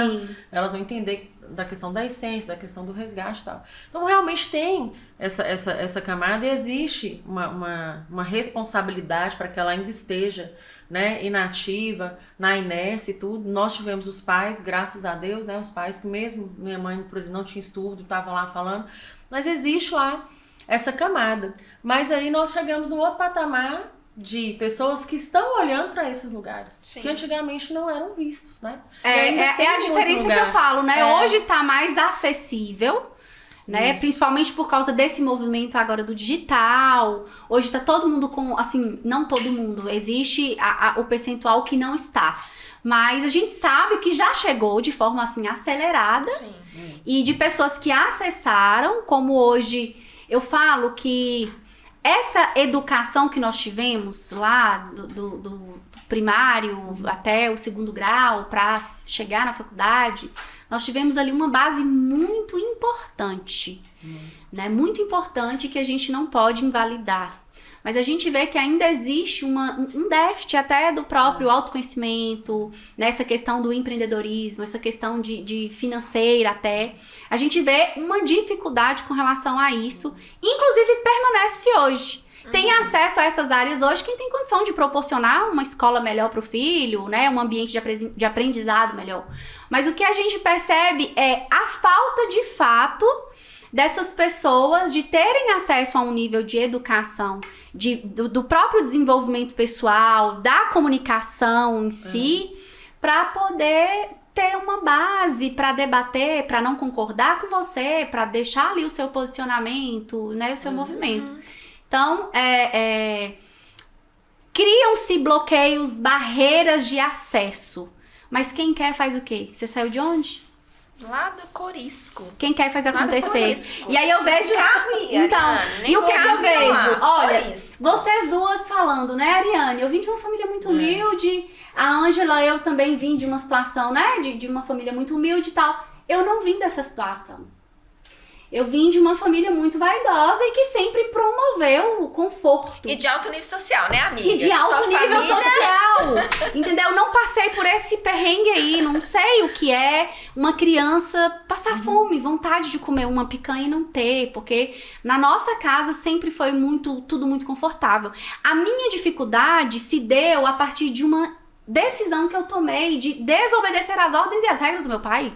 Elas vão entender da questão da essência, da questão do resgate e tal. Então, realmente tem essa camada e existe uma responsabilidade para que ela ainda esteja, né, inativa, na inércia e tudo. Nós tivemos os pais, graças a Deus, né, os pais que mesmo minha mãe, por exemplo, não tinha estudo, estava lá falando, mas existe lá essa camada. Mas aí nós chegamos no outro patamar de pessoas que estão olhando para esses lugares, que antigamente não eram vistos, né? É a diferença que eu falo, né? Hoje tá mais acessível, né? Principalmente por causa desse movimento agora do digital. Hoje tá todo mundo com, assim, não todo mundo, existe o percentual que não está. Mas a gente sabe que já chegou de forma, assim, acelerada. E de pessoas que acessaram, como hoje eu falo que essa educação que nós tivemos lá do primário até o 2º grau para chegar na faculdade, nós tivemos ali uma base muito importante, né? Muito importante que a gente não pode invalidar. Mas a gente vê que ainda existe um déficit até do próprio autoconhecimento, nessa questão do empreendedorismo, essa questão de financeira até. A gente vê uma dificuldade com relação a isso, inclusive permanece hoje. Tem acesso a essas áreas hoje quem tem condição de proporcionar uma escola melhor para o filho, né? Um ambiente de aprendizado melhor. Mas o que a gente percebe é a falta de fato dessas pessoas de terem acesso a um nível de educação, do próprio desenvolvimento pessoal, da comunicação em si, para poder ter uma base para debater, para não concordar com você, para deixar ali o seu posicionamento, né, o seu movimento. Então, criam-se bloqueios, barreiras de acesso. Mas quem quer faz o quê? Você saiu de onde? Lá do Corisco. Quem quer faz acontecer. E aí eu vejo... Então, e o que eu vejo? Olha, vocês duas falando, né, Ariane? Eu vim de uma família muito humilde. A Ângela, eu também vim de uma situação, né, de uma família muito humilde e tal. Eu não vim dessa situação. Eu vim de uma família muito vaidosa e que sempre promoveu o conforto. E de alto nível social, né, amiga? E de alto nível social. Entendeu? Não passei por esse perrengue aí. Não sei o que é uma criança passar fome, vontade de comer uma picanha e não ter. Porque na nossa casa sempre foi tudo muito confortável. A minha dificuldade se deu a partir de uma decisão que eu tomei de desobedecer às ordens e às regras do meu pai.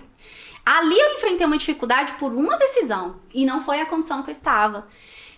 Ali eu enfrentei uma dificuldade por uma decisão, e não foi a condição que eu estava.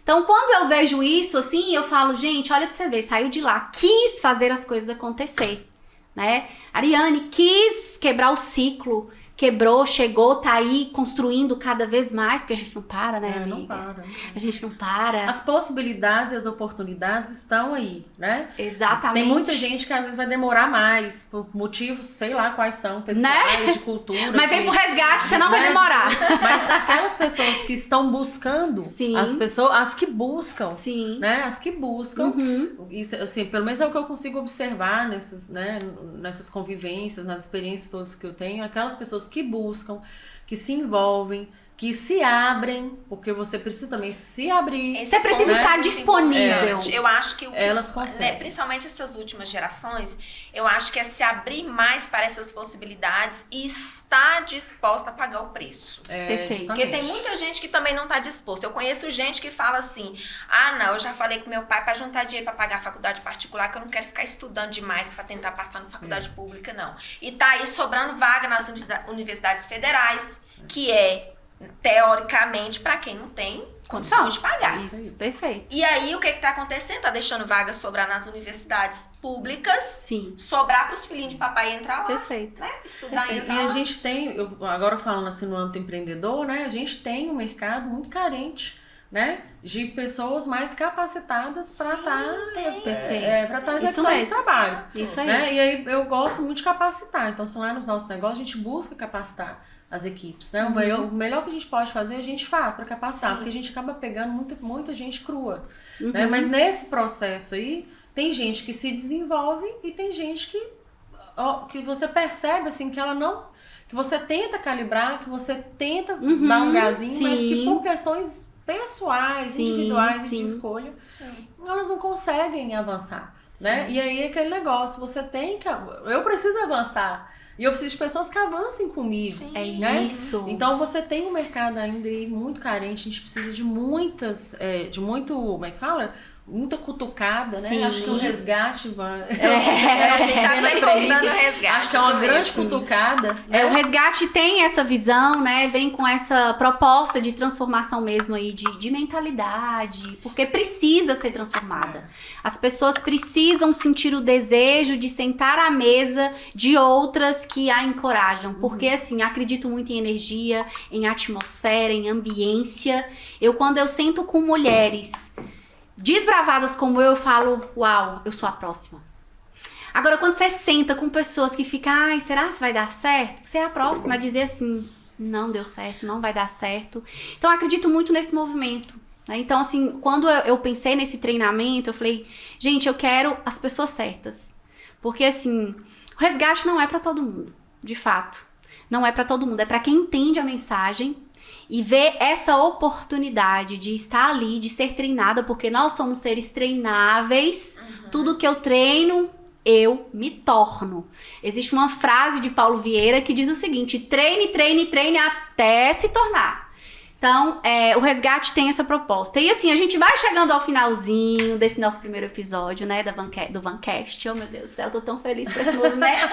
Então, quando eu vejo isso, assim, eu falo, gente, olha pra você ver, saiu de lá, quis fazer as coisas acontecer, né? Ariane quis quebrar o ciclo, quebrou, chegou, tá aí construindo cada vez mais, porque a gente não para, né, amiga? Não para. A gente não para. As possibilidades e as oportunidades estão aí, né? Exatamente. Tem muita gente que às vezes vai demorar mais, por motivos, sei lá quais são, pessoais, né? de cultura. Mas vem pro resgate, você não vai né? demorar. Mas aquelas pessoas que estão buscando, Sim. as que buscam, Sim. né? As que buscam, Uhum. isso, assim, pelo menos é o que eu consigo observar nessas convivências, nas experiências todas que eu tenho, aquelas pessoas que buscam, que se envolvem, que se abrem, porque você precisa também se abrir. Você precisa estar disponível. Eu acho que elas conseguem. principalmente essas últimas gerações, eu acho que é se abrir mais para essas possibilidades e estar disposta a pagar o preço. Perfeito. Justamente. Porque tem muita gente que também não está disposta. Eu conheço gente que fala assim, não, eu já falei com meu pai para juntar dinheiro para pagar a faculdade particular, que eu não quero ficar estudando demais para tentar passar na faculdade pública, não. E tá aí sobrando vaga nas universidades federais, que teoricamente, para quem não tem condições de pagar. Isso, perfeito. E aí, o que está acontecendo? Tá deixando vaga sobrar nas universidades públicas, Sim. sobrar para os filhinhos de papai entrar lá, Perfeito. né? Estudar e entrar E a lá. gente tem, agora falando assim no âmbito empreendedor, né? A gente tem um mercado muito carente, né? De pessoas mais capacitadas para estar Perfeito. executando os trabalhos. Isso aí. Né? E aí eu gosto muito de capacitar. Então, lá nos nossos negócios, a gente busca capacitar as equipes, né? O melhor que a gente pode fazer, a gente faz para capacitar, Sim. porque a gente acaba pegando muita gente crua, né? Mas nesse processo aí, tem gente que se desenvolve e tem gente que você percebe, assim, que ela não... que você tenta calibrar, que você tenta dar um gazinho, mas que por questões pessoais, individuais e de escolha, elas não conseguem avançar, né? E aí, aquele negócio, você tem que... Eu preciso avançar. E eu preciso de pessoas que avancem comigo. Sim. É isso. Então você tem um mercado ainda aí muito carente, a gente precisa de muitas, como é que fala? Muita cutucada, né? Sim. Acho que o resgate vai. Resgate, acho que é uma isso grande mesmo. cutucada. Né? O resgate tem essa visão, né? Vem com essa proposta de transformação mesmo aí, de mentalidade, porque precisa ser transformada. As pessoas precisam sentir o desejo de sentar à mesa de outras que a encorajam, porque assim, acredito muito em energia, em atmosfera, em ambiência. Quando eu sento com mulheres desbravadas como eu falo, uau, eu sou a próxima. Agora, quando você senta com pessoas que ficam, será que vai dar certo? Você é a próxima a dizer assim, não deu certo, não vai dar certo. Então, eu acredito muito nesse movimento, né? Então, assim, quando eu pensei nesse treinamento, eu falei, gente, eu quero as pessoas certas. Porque, assim, o resgate não é pra todo mundo, de fato. Não é pra todo mundo, é pra quem entende a mensagem e ver essa oportunidade de estar ali, de ser treinada, porque nós somos seres treináveis. Tudo que eu treino, eu me torno. Existe uma frase de Paulo Vieira que diz o seguinte: treine, treine, treine até se tornar. Então, o resgate tem essa proposta. E assim, a gente vai chegando ao finalzinho desse nosso primeiro episódio, né, do Vancast. Oh, meu Deus do céu, tô tão feliz por esse movimento.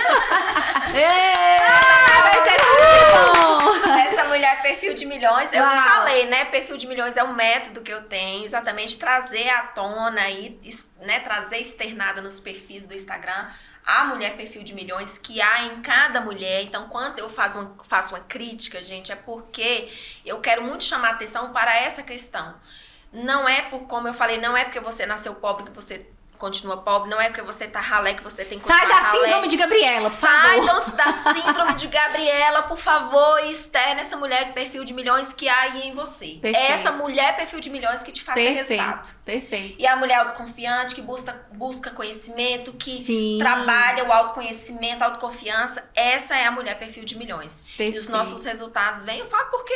Vai ser tudo bom! Essa mulher perfil de milhões, eu Uau. falei, né? Perfil de milhões é um método que eu tenho, exatamente trazer à tona e, né, trazer externada nos perfis do Instagram a mulher perfil de milhões que há em cada mulher. Então, quando eu faço uma crítica, gente, é porque eu quero muito chamar atenção para essa questão. Não é como eu falei, não é porque você nasceu pobre que você continua pobre, não é porque você tá ralé que você tem que continuar Sai da ralé. síndrome de Gabriela, por Sai favor. da síndrome de Gabriela, por favor, e externa essa mulher perfil de milhões que há aí em você. Perfeito. É essa mulher perfil de milhões que te faz ter resultado. Perfeito. E a mulher autoconfiante, que busca conhecimento, que Sim. trabalha o autoconhecimento, a autoconfiança, essa é a mulher perfil de milhões. Perfeito. E os nossos resultados vêm, eu falo porque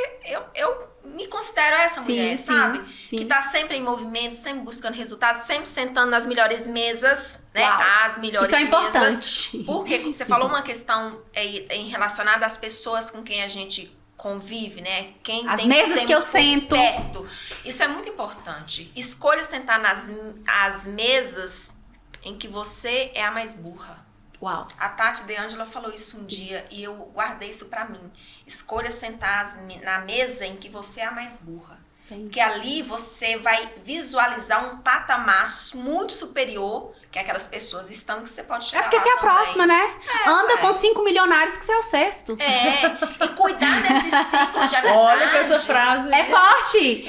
eu me considero essa Sim, mulher, sim, sabe? sim. Que tá sempre em movimento, sempre buscando resultados, sempre sentando nas melhores mesas, né? Uau. As melhores Isso é mesas. importante. Porque você falou uma questão em relacionada às pessoas com quem a gente convive, né? Quem As tem mesas temos que eu por sento. perto. Isso é muito importante. Escolha sentar nas mesas em que você é a mais burra. Uau. A Tati De Angela falou isso um dia e eu guardei isso pra mim. Escolha sentar na mesa em que você é a mais burra. Porque ali você vai visualizar um patamar muito superior que aquelas pessoas estão e que você pode chegar lá. É porque você é a próxima, né? Anda com 5 milionários que você é o sexto. E cuidar desse ciclo de amizade. Olha com essa frase. É forte!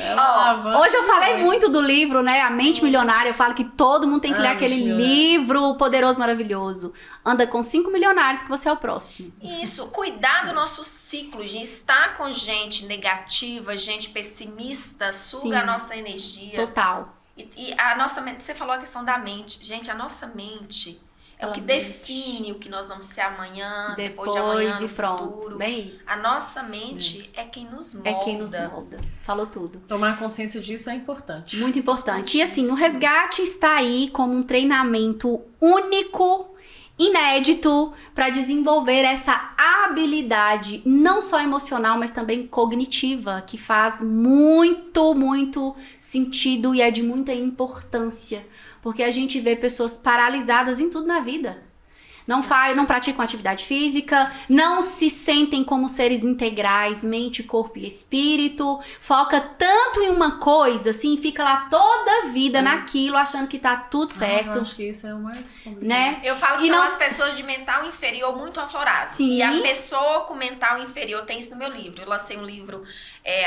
Hoje eu falei muito do livro, né? A Mente Milionária. Eu falo que todo mundo tem que ler aquele livro poderoso, maravilhoso. Anda com 5 milionários que você é o próximo. Isso, cuidar do nosso ciclo, de estar com gente negativa, gente pessimista, suga a nossa energia. Total. E a nossa mente, você falou a questão da mente. Gente, a nossa mente é o que define o que nós vamos ser amanhã, depois de amanhã, no futuro. Bem isso. A nossa mente é quem nos molda. É quem nos molda. Falou tudo. Tomar consciência disso é importante. Muito importante. E assim, o Resgate está aí como um treinamento único, inédito, para desenvolver essa habilidade, não só emocional, mas também cognitiva, que faz muito, muito sentido e é de muita importância, porque a gente vê pessoas paralisadas em tudo na vida. Não praticam atividade física, não se sentem como seres integrais, mente, corpo e espírito, foca tanto em uma coisa, assim, fica lá toda a vida naquilo, achando que tá tudo certo. Eu acho que isso é o mais complicado. Né? Eu falo que são as pessoas de mental inferior muito afloradas. Sim. E a pessoa com mental inferior tem isso no meu livro. Eu lancei um livro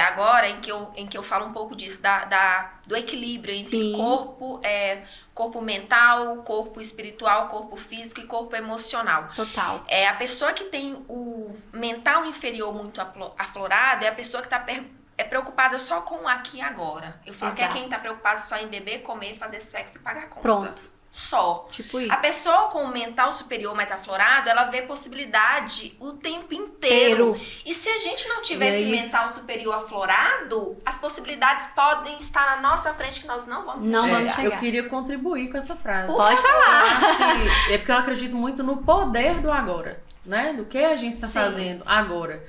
agora em que eu falo um pouco disso, do equilíbrio entre corpo mental, corpo espiritual, corpo físico e corpo emocional. Total. A pessoa que tem o mental inferior muito aflorado é a pessoa que está preocupada só com o aqui e agora. Eu falo que é quem está preocupado só em beber, comer, fazer sexo e pagar a conta. Pronto. Só. Tipo isso. A pessoa com o mental superior mais aflorado, ela vê possibilidade o tempo inteiro. E se a gente não tiver esse mental superior aflorado, as possibilidades podem estar na nossa frente que nós não vamos enxergar. Eu queria contribuir com essa frase. Pode falar. É porque eu acredito muito no poder do agora, né? Do que a gente está fazendo agora.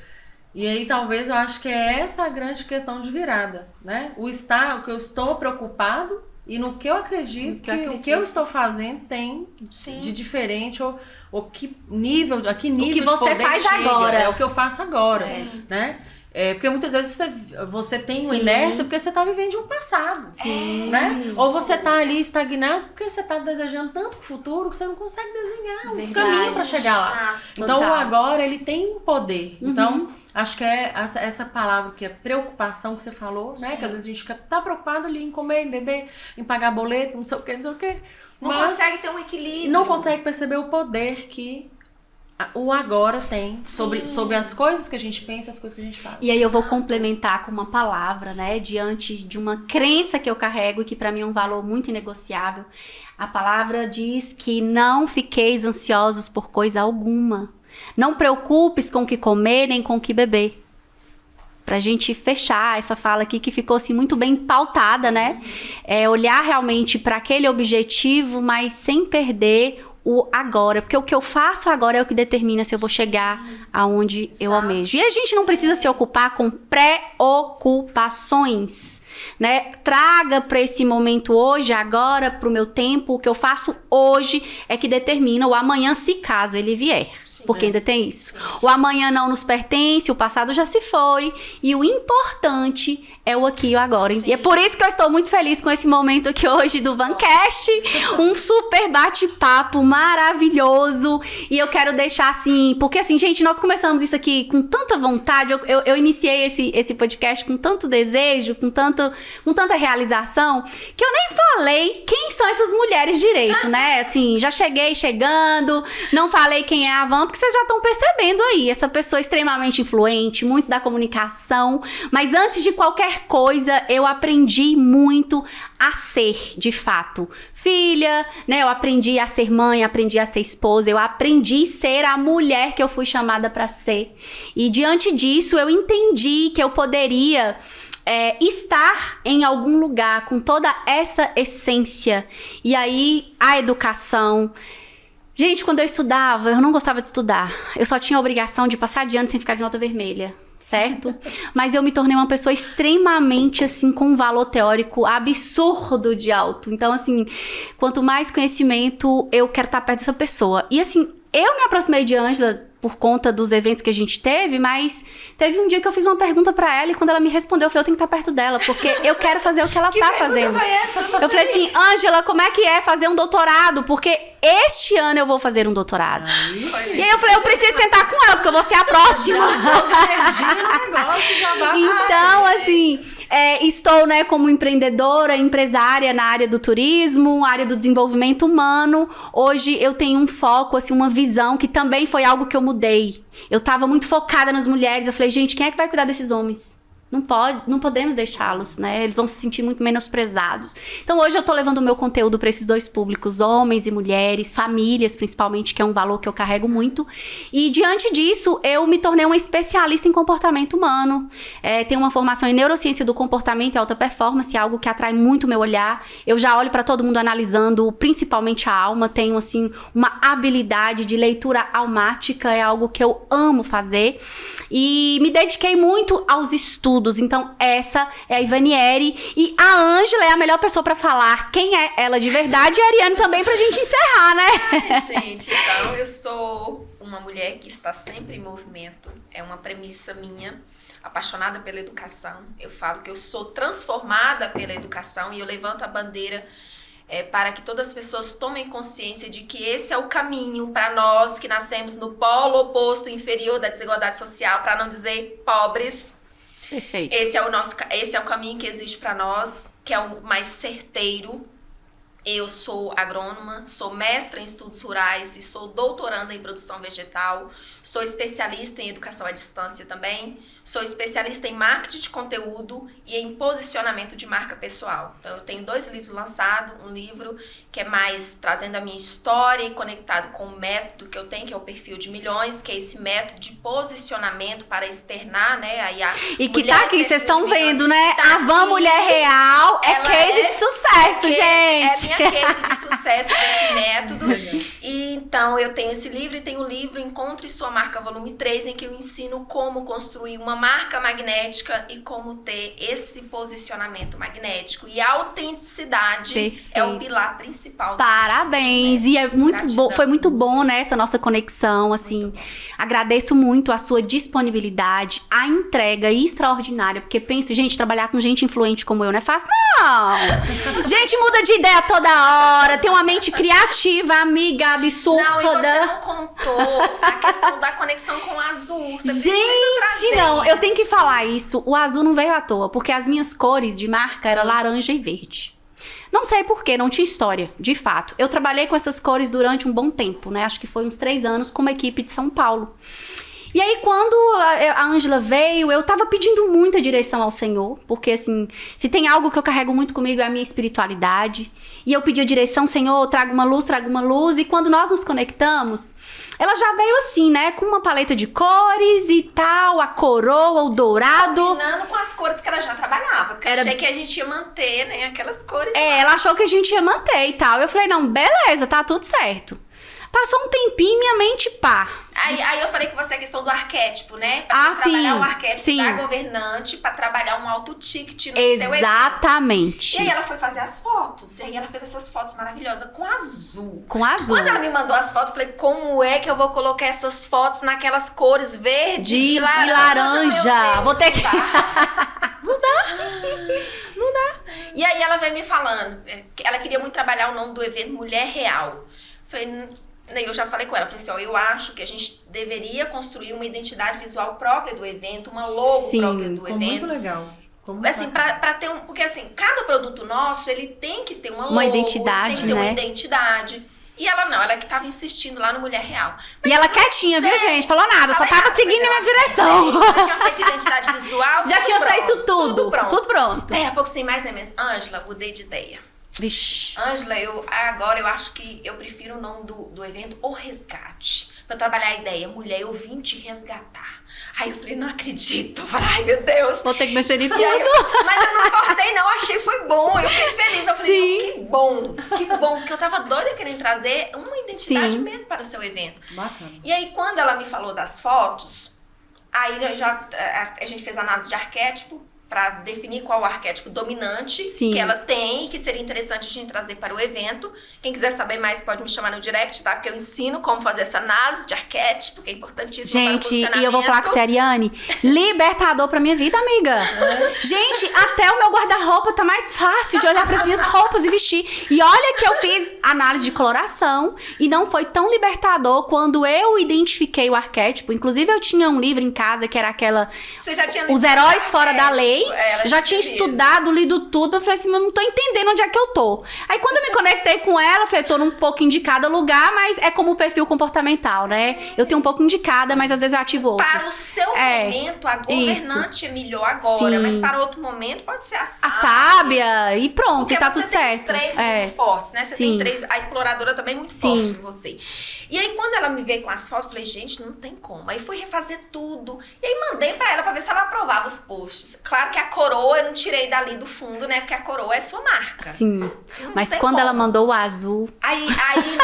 E aí talvez eu acho que é essa a grande questão de virada, né? O que eu estou preocupado e no que eu acredito que o que eu estou fazendo tem de diferente ou que nível, a que nível o que você faz agora. É o que eu faço agora, né? Porque muitas vezes você tem uma inércia porque você está vivendo de um passado, né? Ou você está ali estagnado porque você está desejando tanto o futuro que você não consegue desenhar o caminho para chegar lá. Então o agora, ele tem um poder. Então acho que é essa palavra que é preocupação que você falou, né? Que às vezes a gente tá preocupado ali em comer, em beber, em pagar boleto, não sei o que. Não consegue ter um equilíbrio. Não consegue perceber o poder que o agora tem sobre as coisas que a gente pensa, as coisas que a gente faz. E aí eu vou complementar com uma palavra, né? Diante de uma crença que eu carrego e que pra mim é um valor muito inegociável. A palavra diz que não fiqueis ansiosos por coisa alguma. Não preocupes com o que comer nem com o que beber. Pra gente fechar essa fala aqui que ficou assim muito bem pautada, né? Olhar realmente para aquele objetivo, mas sem perder o agora, porque o que eu faço agora é o que determina se eu vou chegar aonde eu almejo. E a gente não precisa se ocupar com preocupações, né? Traga para esse momento hoje, agora, pro meu tempo, o que eu faço hoje é que determina o amanhã, se caso ele vier. Porque ainda tem isso. O amanhã não nos pertence, o passado já se foi. E o importante é o aqui e o agora. E é por isso que eu estou muito feliz com esse momento aqui hoje do Vancast. Um super bate-papo maravilhoso. E eu quero deixar assim... Porque assim, gente, nós começamos isso aqui com tanta vontade. Eu iniciei esse podcast com tanto desejo, com tanta realização, que eu nem falei quem são essas mulheres direito, né? Assim, já cheguei chegando, não falei quem é a Van, porque vocês já estão percebendo aí, essa pessoa extremamente influente, muito da comunicação, mas antes de qualquer coisa, eu aprendi muito a ser, de fato, filha, né? Eu aprendi a ser mãe, aprendi a ser esposa, eu aprendi a ser a mulher que eu fui chamada para ser. E diante disso, eu entendi que eu poderia estar em algum lugar com toda essa essência. E aí, a educação... Gente, quando eu estudava, eu não gostava de estudar. Eu só tinha a obrigação de passar de ano sem ficar de nota vermelha, certo? Mas eu me tornei uma pessoa extremamente, assim, com um valor teórico absurdo de alto. Então, assim, quanto mais conhecimento, eu quero estar perto dessa pessoa. E, assim, eu me aproximei de Ângela por conta dos eventos que a gente teve, mas teve um dia que eu fiz uma pergunta pra ela e quando ela me respondeu, eu falei, eu tenho que estar perto dela, porque eu quero fazer o que ela tá fazendo. Eu falei assim, Ângela, como é que é fazer um doutorado? Porque este ano eu vou fazer um doutorado. E aí eu falei, eu preciso sentar com ela, porque eu vou ser a próxima. Então, assim, estou, né, como empreendedora, empresária na área do turismo, área do desenvolvimento humano. Hoje eu tenho um foco, assim, uma visão que também foi algo que eu mudei. Eu tava muito focada nas mulheres. Eu falei, gente, quem é que vai cuidar desses homens? Não podemos deixá-los, né? Eles vão se sentir muito menosprezados. Então, hoje eu tô levando o meu conteúdo para esses dois públicos, homens e mulheres, famílias, principalmente, que é um valor que eu carrego muito. E, diante disso, eu me tornei uma especialista em comportamento humano. Tenho uma formação em neurociência do comportamento e alta performance, algo que atrai muito o meu olhar. Eu já olho para todo mundo analisando, principalmente a alma. Tenho, assim, uma habilidade de leitura almática, é algo que eu amo fazer. E me dediquei muito aos estudos. Então, essa é a Ivanieri. E a Ângela é a melhor pessoa pra falar quem é ela de verdade. E a Ariane também, pra gente encerrar, né? Ai, gente, então, eu sou uma mulher que está sempre em movimento. É uma premissa minha. Apaixonada pela educação. Eu falo que eu sou transformada pela educação e eu levanto a bandeira para que todas as pessoas tomem consciência de que esse é o caminho para nós que nascemos no polo oposto inferior da desigualdade social, para não dizer pobres. Perfeito. Esse é o caminho que existe para nós, que é o mais certeiro. Eu sou agrônoma, sou mestra em estudos rurais e sou doutoranda em produção vegetal. Sou especialista em educação à distância também. Sou especialista em marketing de conteúdo e em posicionamento de marca pessoal. Então, eu tenho 2 livros lançados. Um livro que é mais trazendo a minha história e conectado com o método que eu tenho, que é o Perfil de Milhões, que é esse método de posicionamento para externar, né? Aí e que tá aqui, vocês estão vendo, né? Tá a Van Mulher Real é case de sucesso, gente. É minha case de sucesso desse método. E então, eu tenho esse livro e tenho o livro Encontre Sua Marca Volume 3, em que eu ensino como construir uma marca magnética e como ter esse posicionamento magnético. E a autenticidade Perfeito. É o pilar principal. Parabéns! E é muito bom, foi muito bom, né, essa nossa conexão, assim. Agradeço muito a sua disponibilidade, a entrega extraordinária, porque pense, gente, trabalhar com gente influente como eu não é fácil, não! Gente muda de ideia toda hora, tem uma mente criativa, amiga, absurda. Não, e você não contou a questão da conexão com o azul. Você gente, não, eu tenho que falar isso. O azul não veio à toa, porque as minhas cores de marca eram laranja e verde. Não sei porquê, não tinha história, de fato. Eu trabalhei com essas cores durante um bom tempo, né? Acho que foi uns 3 anos com uma equipe de São Paulo. E aí, quando a Ângela veio, eu tava pedindo muita direção ao Senhor, porque, assim, se tem algo que eu carrego muito comigo é a minha espiritualidade. E eu pedi a direção, Senhor, traga uma luz. E quando nós nos conectamos, ela já veio assim, né, com uma paleta de cores e tal, a coroa, o dourado. Combinando com as cores que ela já trabalhava, porque eu achei que a gente ia manter, né, aquelas cores. Ela achou que a gente ia manter e tal. Eu falei, não, beleza, tá tudo certo. Passou um tempinho e minha mente pá. Aí eu falei com você a questão do arquétipo, né? Pra trabalhar o arquétipo da governante, pra trabalhar um alto ticket no seu evento. Exatamente. E aí ela foi fazer as fotos. E aí ela fez essas fotos maravilhosas com azul. Com azul. Quando ela me mandou as fotos, eu falei, como é que eu vou colocar essas fotos naquelas cores verde e laranja? Vou ter que... Não dá. E aí ela veio me falando, ela queria muito trabalhar o nome do evento Mulher Real. Falei... Eu já falei com ela, falei assim, eu acho que a gente deveria construir uma identidade visual própria do evento, uma logo própria do evento. Muito legal. Assim, pra ter porque assim, cada produto nosso, ele tem que ter uma logo, identidade, tem que ter uma identidade. E ela que tava insistindo lá no Mulher Real. Mas e ela quietinha, viu, gente? Falou nada, só tava seguindo a minha direção. Já tinha feito identidade visual. Já tinha feito tudo. Tudo pronto. Daí a pouco sem mais nem menos. Ângela, mudei de ideia. Vixe. Ângela, agora eu acho que eu prefiro o nome do evento, O Resgate. Pra eu trabalhar a ideia, mulher, eu vim te resgatar. Aí eu falei, não acredito. Ai, meu Deus. Vou ter que mexer em tudo. Mas eu não importei, não. Achei foi bom. Eu fiquei feliz. Eu falei, que bom. Porque eu tava doida querendo trazer uma identidade mesmo para o seu evento. Bacana. E aí, quando ela me falou das fotos, aí a gente fez análise de arquétipo. para definir qual o arquétipo dominante Sim. que ela tem e que seria interessante a gente trazer para o evento. Quem quiser saber mais pode me chamar no direct, tá? Porque eu ensino como fazer essa análise de arquétipo, que é importantíssimo para o Gente, posicionamento. e eu vou falar com você, Ariane, libertador pra minha vida, amiga. Gente, até o meu guarda-roupa tá mais fácil de olhar pras minhas roupas e vestir. E olha que eu fiz análise de coloração e não foi tão libertador quando eu identifiquei o arquétipo. Inclusive, eu tinha um livro em casa que era aquela... Você já tinha lido Os Heróis Fora da Lei. ela Já tinha lido. estudado, lido tudo. Eu falei assim, eu não tô entendendo onde é que eu tô. Aí quando eu me conectei com ela, eu falei, tô um pouco indicada lugar, mas é como o perfil comportamental, né? Eu tenho um pouco indicada, mas às vezes eu ativo outros. Para o seu momento, a governante é melhor agora, Sim. mas para outro momento pode ser A sábia, e pronto, Porque e tá você tudo tem certo. os três É. muito fortes, né? Você Sim. tem três, a exploradora também muito Sim. forte em você. E aí, quando ela me veio com as fotos, eu falei, gente, não tem como. Aí fui refazer tudo. E aí mandei pra ela pra ver se ela aprovava os posts. Claro que a coroa eu não tirei dali do fundo, né? Porque a coroa é sua marca. Sim. Não Mas tem quando como. ela mandou o azul, Aí,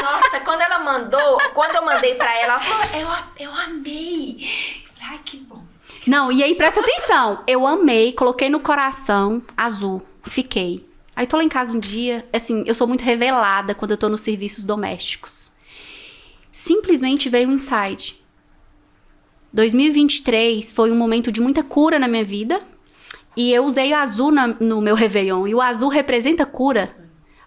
nossa, quando ela mandou, quando eu mandei pra ela, ela falou, eu amei. Ai, que bom. não, e aí presta atenção. Eu amei, coloquei no coração azul e fiquei. Aí tô lá em casa um dia, assim, eu sou muito revelada quando eu tô nos serviços domésticos. Simplesmente veio um insight. 2023 foi um momento de muita cura na minha vida. E eu usei o azul no meu Réveillon. E o azul representa cura.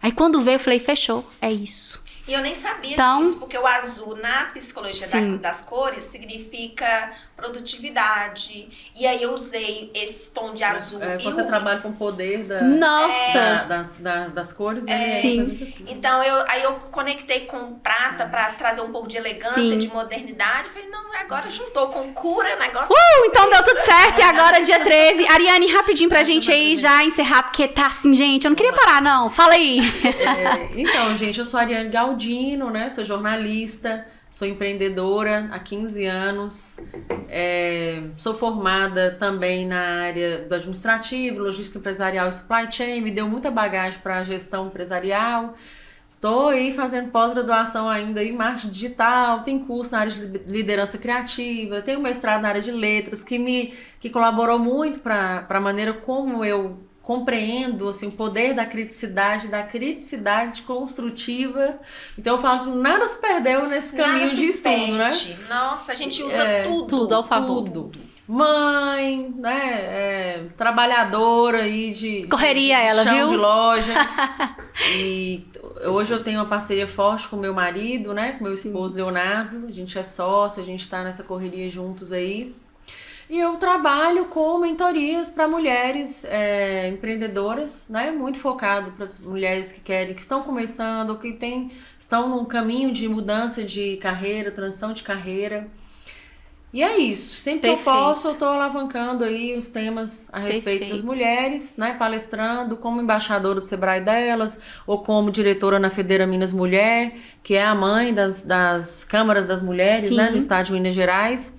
Aí quando veio, eu falei, fechou, é isso. E eu nem sabia Então, disso, porque o azul na psicologia sim. das cores significa produtividade. E aí eu usei esse tom de azul. É, e quando você trabalha com o poder Nossa! das cores, Sim. representa tudo. Então aí eu conectei com prata pra trazer um pouco de elegância, Sim. de modernidade. Falei, não, agora juntou com cura, o negócio. Então deu tudo certo. E agora, dia 13. Ariane, rapidinho pra gente aí já encerrar, porque tá assim, gente. Eu não queria parar, não. Fala aí. Então, gente, eu sou a Ariane Galdino, né? Sou jornalista, sou empreendedora há 15 anos. Sou formada também na área do administrativo, logística empresarial e supply chain. Me deu muita bagagem para a gestão empresarial. Estou aí fazendo pós-graduação ainda em marketing digital, tem curso na área de liderança criativa, tenho mestrado na área de letras, que colaborou muito para a maneira como eu compreendo assim, o poder da criticidade construtiva. Então eu falo que nada se perdeu nesse caminho Nada se de estudo, né? perde. Nossa, a gente usa tudo. Tudo ao favor. Tudo. Mãe, né, trabalhadora aí de Correria ela, chão viu? de loja. E hoje eu tenho uma parceria forte com meu marido, né, com meu esposo Leonardo. A gente é sócio, a gente tá nessa correria juntos aí. E eu trabalho com mentorias para mulheres empreendedoras, né, muito focado para as mulheres que estão começando, ou que estão num caminho de mudança de carreira, transição de carreira. E é isso, sempre que eu posso, eu estou alavancando aí os temas a respeito das mulheres, né, palestrando como embaixadora do Sebrae delas, ou como diretora na Federa Minas Mulher, que é a mãe das câmaras das mulheres, né, no estado de Minas Gerais.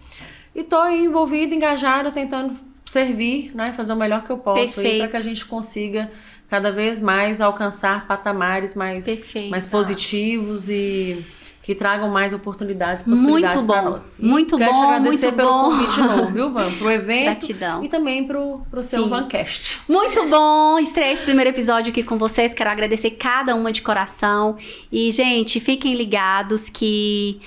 E estou aí envolvida, engajada, tentando servir, né, fazer o melhor que eu posso para que a gente consiga cada vez mais alcançar patamares mais positivos e que tragam mais oportunidades e possibilidades para nós. Muito quero bom, te agradecer muito pelo bom. convite novo, viu, Van? Pro evento. Gratidão. E também pro seu Vancast. Muito bom estrear esse primeiro episódio aqui com vocês. Quero agradecer cada uma de coração. E, gente, fiquem ligados que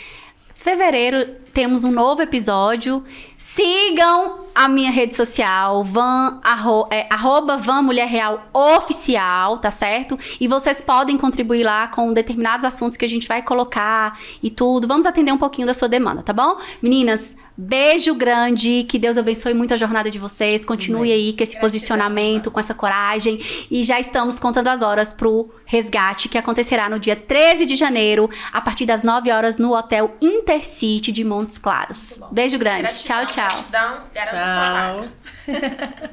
fevereiro temos um novo episódio. Sigam a minha rede social, arroba Van Mulher Real Oficial, tá certo? E vocês podem contribuir lá com determinados assuntos que a gente vai colocar e tudo. Vamos atender um pouquinho da sua demanda, tá bom? Meninas, beijo grande, que Deus abençoe muito a jornada de vocês. Continue aí com esse posicionamento, com essa coragem. E já estamos contando as horas pro resgate, que acontecerá no dia 13 de janeiro, a partir das 9 horas, no Hotel Intercity de Montes Claros. Beijo grande. Gratidão, Tchau, tchau. Gratidão, garanta sua vaga. Tchau.